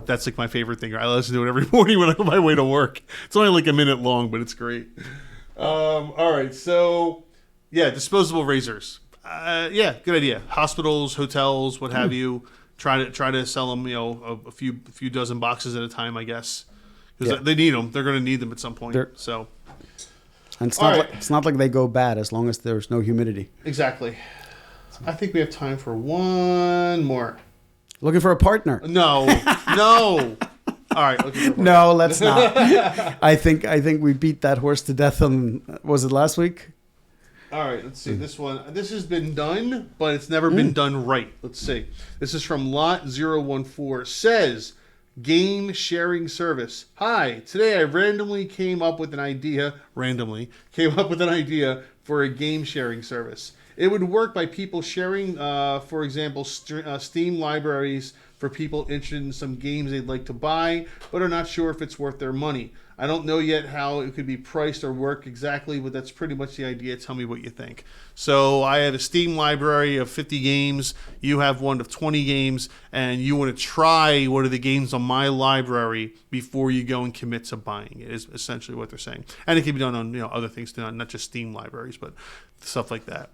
that's like my favorite thing. I listen to it every morning when I'm on my way to work. It's only like a minute long, but it's great. All right, so yeah, disposable razors. Yeah, good idea. Hospitals, hotels, what have you. Try to sell them. A few dozen boxes at a time, I guess, because they need them. They're going to need them at some point. So, and it's not like they go bad as long as there's no humidity. Exactly. I think we have time for one more. Looking for a partner? No. All right. Looking for a partner. No, let's not. I think we beat that horse to death on. Was it last week? All right, let's see. This has been done, but it's never been done right. Let's see. This is from Lot014. Says, game sharing service. Hi, today I randomly came up with an idea for a game sharing service. It would work by people sharing, for example, Steam libraries for people interested in some games they'd like to buy, but are not sure if it's worth their money. I don't know yet how it could be priced or work exactly, but that's pretty much the idea. Tell me what you think. So I have a Steam library of 50 games. You have one of 20 games, and you want to try one of the games on my library before you go and commit to buying it, is essentially what they're saying. And it can be done on other things too, not just Steam libraries, but stuff like that.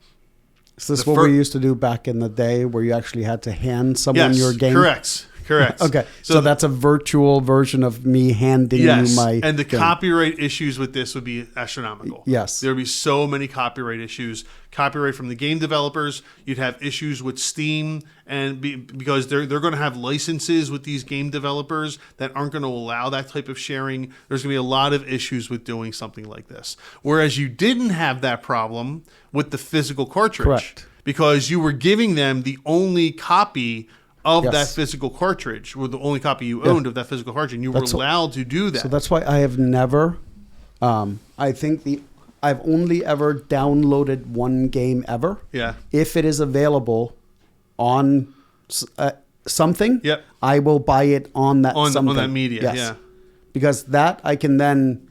Is this what we used to do back in the day where you actually had to hand someone your game? Correct. Okay, so that's a virtual version of me handing you my and the game. Copyright issues with this would be astronomical. Yes. There would be so many copyright issues. Copyright from the game developers. You'd have issues with Steam, and because they're going to have licenses with these game developers that aren't going to allow that type of sharing. There's going to be a lot of issues with doing something like this. Whereas you didn't have that problem with the physical cartridge. Correct. Because you were giving them the only copy of Yes. that physical cartridge, or the only copy you owned of that physical cartridge, and you were allowed to do that. So that's why I have never. I think I've only ever downloaded one game ever. Yeah. If it is available on something, Yep. I will buy it on that something. On that media, Yes. yeah. Because that I can then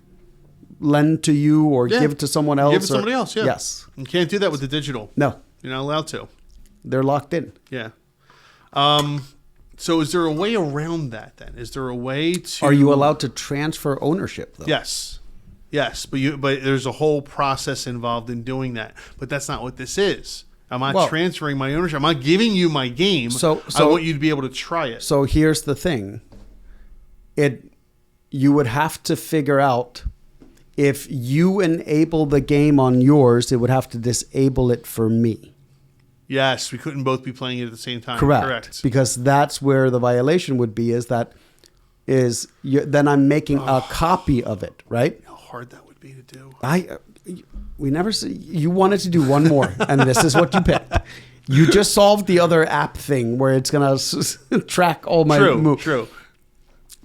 lend to you or give to someone else. Give it to somebody else, yeah. Yes. You can't do that with the digital. No. You're not allowed to. They're locked in. Yeah. So is there a way around that then? Is there a way to... Are you allowed to transfer ownership, though? Yes. Yes, but there's a whole process involved in doing that. But that's not what this is. I'm not transferring my ownership. I'm not giving you my game. So I want you to be able to try it. So here's the thing. You would have to figure out if you enable the game on yours, it would have to disable it for me. Yes, we couldn't both be playing it at the same time. Correct. Because that's where the violation would be, then I'm making a copy of it, right? How hard that would be to do. You wanted to do one more, and this is what you picked. You just solved the other app thing where it's going to track all my moves. True.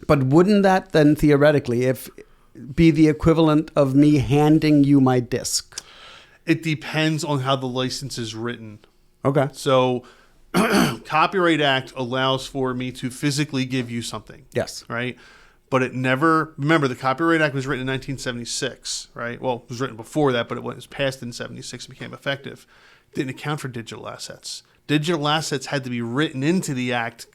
But wouldn't that then theoretically be the equivalent of me handing you my disc? It depends on how the license is written. Okay. So Copyright Act allows for me to physically give you something. Yes. Right? But it never... Remember, the Copyright Act was written in 1976, right? Well, it was written before that, but it was passed in 76 and became effective. Didn't account for digital assets. Digital assets had to be written into the act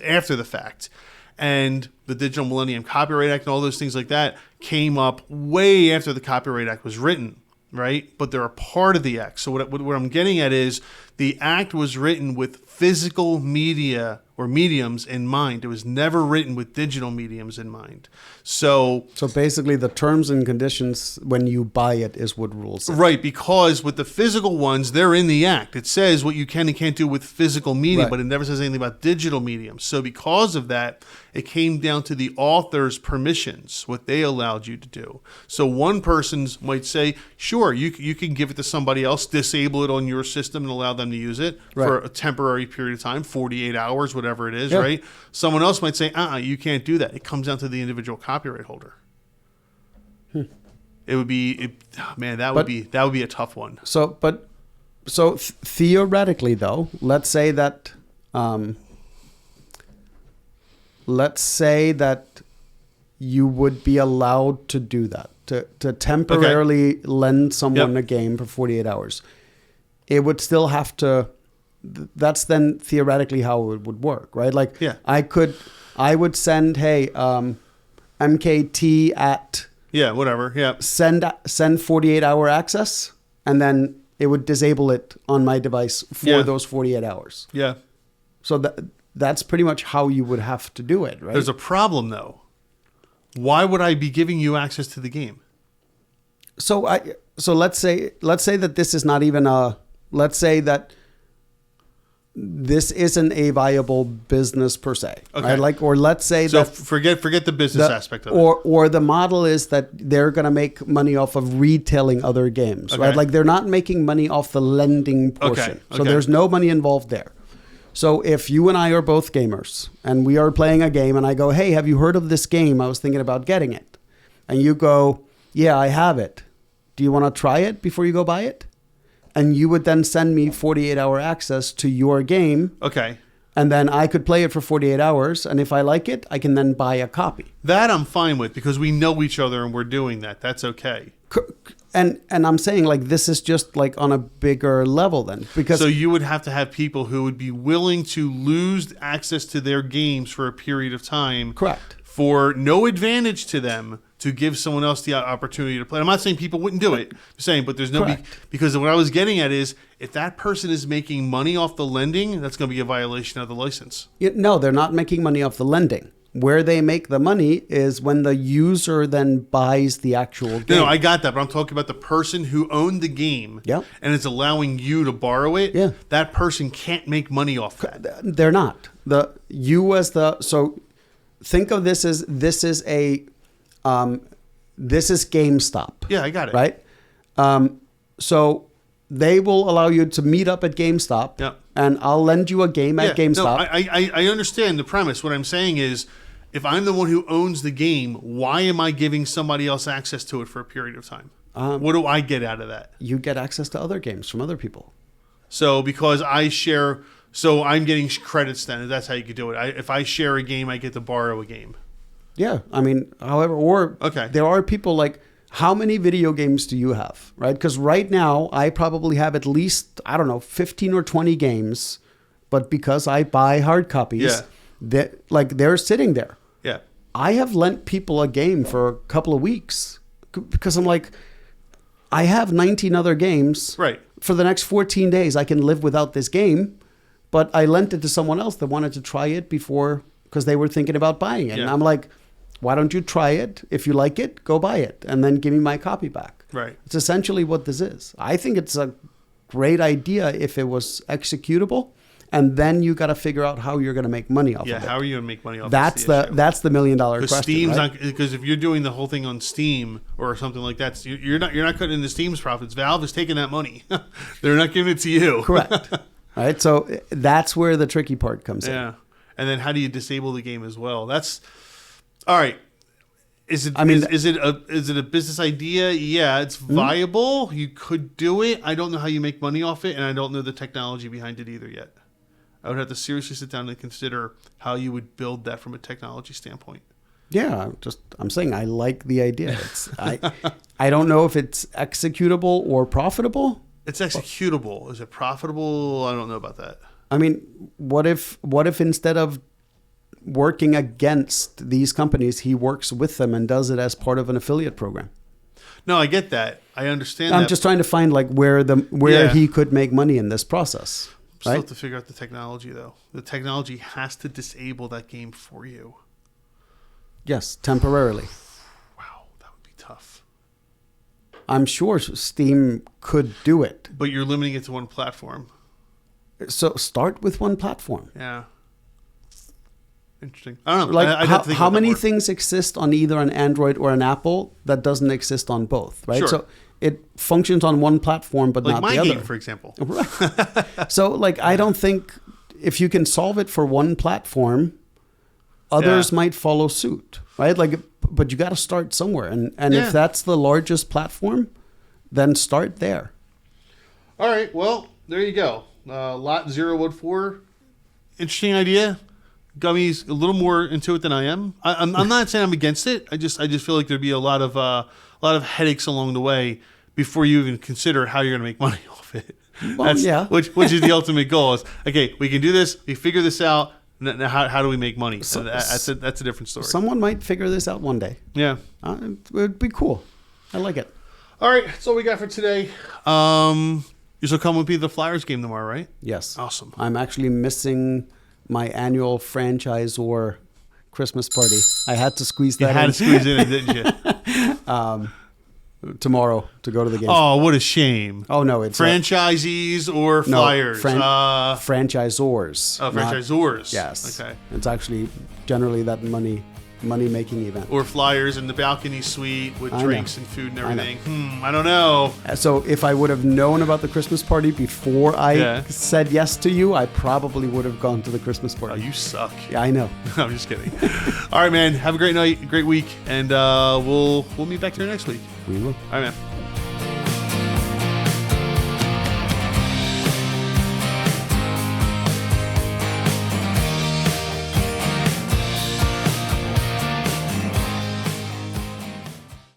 after the fact. And the Digital Millennium Copyright Act and all those things like that came up way after the Copyright Act was written, right? But they're a part of the act. So what I'm getting at is the act was written with physical media or mediums in mind. It was never written with digital mediums in mind. So basically the terms and conditions when you buy it is what rules it. Right, because with the physical ones, they're in the act. It says what you can and can't do with physical media, but it never says anything about digital mediums. So because of that, it came down to the author's permissions, what they allowed you to do. So one person might say, sure, you can give it to somebody else, disable it on your system and allow them to use it for a temporary period of time, 48 hours, whatever it is, right? Someone else might say, you can't do that. It comes down to the individual copyright holder. It would be, that would be a tough one. So theoretically, though, let's say that you would be allowed to do that, to temporarily lend someone a game for 48 hours. It would still have to. That's then theoretically how it would work, right? Like, I would send, hey, MKT at whatever, send 48-hour access, and then it would disable it on my device for those 48 hours. Yeah. So that's pretty much how you would have to do it, right? There's a problem though. Why would I be giving you access to the game? So let's say that this is not even let's say that this isn't a viable business per se, right? Like, or let's say that forget the business aspect of it. Or the model is that they're going to make money off of retailing other games, right? Like they're not making money off the lending portion. So there's no money involved there. So if you and I are both gamers and we are playing a game and I go, hey, have you heard of this game? I was thinking about getting it. And you go, yeah, I have it. Do you want to try it before you go buy it? And you would then send me 48-hour access to your game. Okay. And then I could play it for 48 hours. And if I like it, I can then buy a copy. That I'm fine with because we know each other and we're doing that. That's okay. And I'm saying like this is just like on a bigger level then. So you would have to have people who would be willing to lose access to their games for a period of time. Correct. For no advantage to them to give someone else the opportunity to play. I'm not saying people wouldn't do it. I'm saying, but there's no... Because what I was getting at is, if that person is making money off the lending, that's going to be a violation of the license. No, they're not making money off the lending. Where they make the money is when the user then buys the actual game. No, I got that, but I'm talking about the person who owned the game and is allowing you to borrow it. Yeah. That person can't make money off that. They're not. So think of this as this is GameStop. Yeah, I got it. Right? So they will allow you to meet up at GameStop and I'll lend you a game at GameStop. No, I understand the premise. What I'm saying is, if I'm the one who owns the game, why am I giving somebody else access to it for a period of time? What do I get out of that? You get access to other games from other people. So because I share, so I'm getting credits then. That's how you could do it. If I share a game, I get to borrow a game. Yeah, I mean, however, or there are people like, how many video games do you have, right? Because right now, I probably have at least, I don't know, 15 or 20 games, but because I buy hard copies, they're sitting there. Yeah. I have lent people a game for a couple of weeks because I'm like, I have 19 other games. Right. For the next 14 days, I can live without this game, but I lent it to someone else that wanted to try it before because they were thinking about buying it. Yeah. And I'm like, why don't you try it? If you like it, go buy it and then give me my copy back. Right. It's essentially what this is. I think it's a great idea if it was executable, and then you got to figure out how you're going to make money off of it. Yeah, how are you going to make money off that's the issue? That's the $1 million question. Steam's right? not, because if you're doing the whole thing on Steam or something like that, you're not cutting into Steam's profits. Valve is taking that money. They're not giving it to you. Correct. Right. So that's where the tricky part comes in. Yeah. And then how do you disable the game as well? That's all right. Is it a business idea? Yeah, it's viable. You could do it. I don't know how you make money off it, and I don't know the technology behind it either yet. I would have to seriously sit down and consider how you would build that from a technology standpoint. Yeah, I'm saying I like the idea. I don't know if it's executable or profitable. It's executable. Is it profitable? I don't know about that. I mean, what if instead of working against these companies, he works with them and does it as part of an affiliate program? No, I get that. I understand. I'm just trying to find like where he could make money in this process. Still right? have to figure out the technology, though. The technology has to disable that game for you. Yes, temporarily. Wow, that would be tough. I'm sure Steam could do it. But you're limiting it to one platform. So start with one platform. Yeah. Interesting. I don't know. Like how many more. things exist on either an Android or an Apple that doesn't exist on both, right? Sure. So it functions on one platform, but not the other. Like my game, for example. Right. So, like, I don't think if you can solve it for one platform, others might follow suit, right? Like, but you got to start somewhere, and if that's the largest platform, then start there. All right. Well, there you go. Lot 014. Interesting idea. Gummi's a little more into it than I am. I'm not saying I'm against it. I just feel like there'd be a lot of headaches along the way before you even consider how you're going to make money off it. Well, Which is the ultimate goal. Is okay. We can do this. We figure this out. Now, how do we make money? So that's a different story. Someone might figure this out one day. Yeah, it would be cool. I like it. All right, that's all we got for today. You still come with me to the Flyers game tomorrow, right? Yes. Awesome. I'm actually missing my annual franchisor Christmas party. I had to squeeze that in. You had to squeeze it in, didn't you? Tomorrow to go to the game. Oh, what a shame. Oh, no. It's franchisees or Flyers? Franchisors. Oh, franchisors. Yes. Okay. It's actually generally that money-making event. Or Flyers in the balcony suite with drinks and food and everything. I I don't know. So if I would have known about the Christmas party before I said yes to you, I probably would have gone to the Christmas party. Oh, you suck. Yeah, I know. I'm just kidding. All right, man. Have a great night, great week, and we'll meet back here next week. We will. All right, man.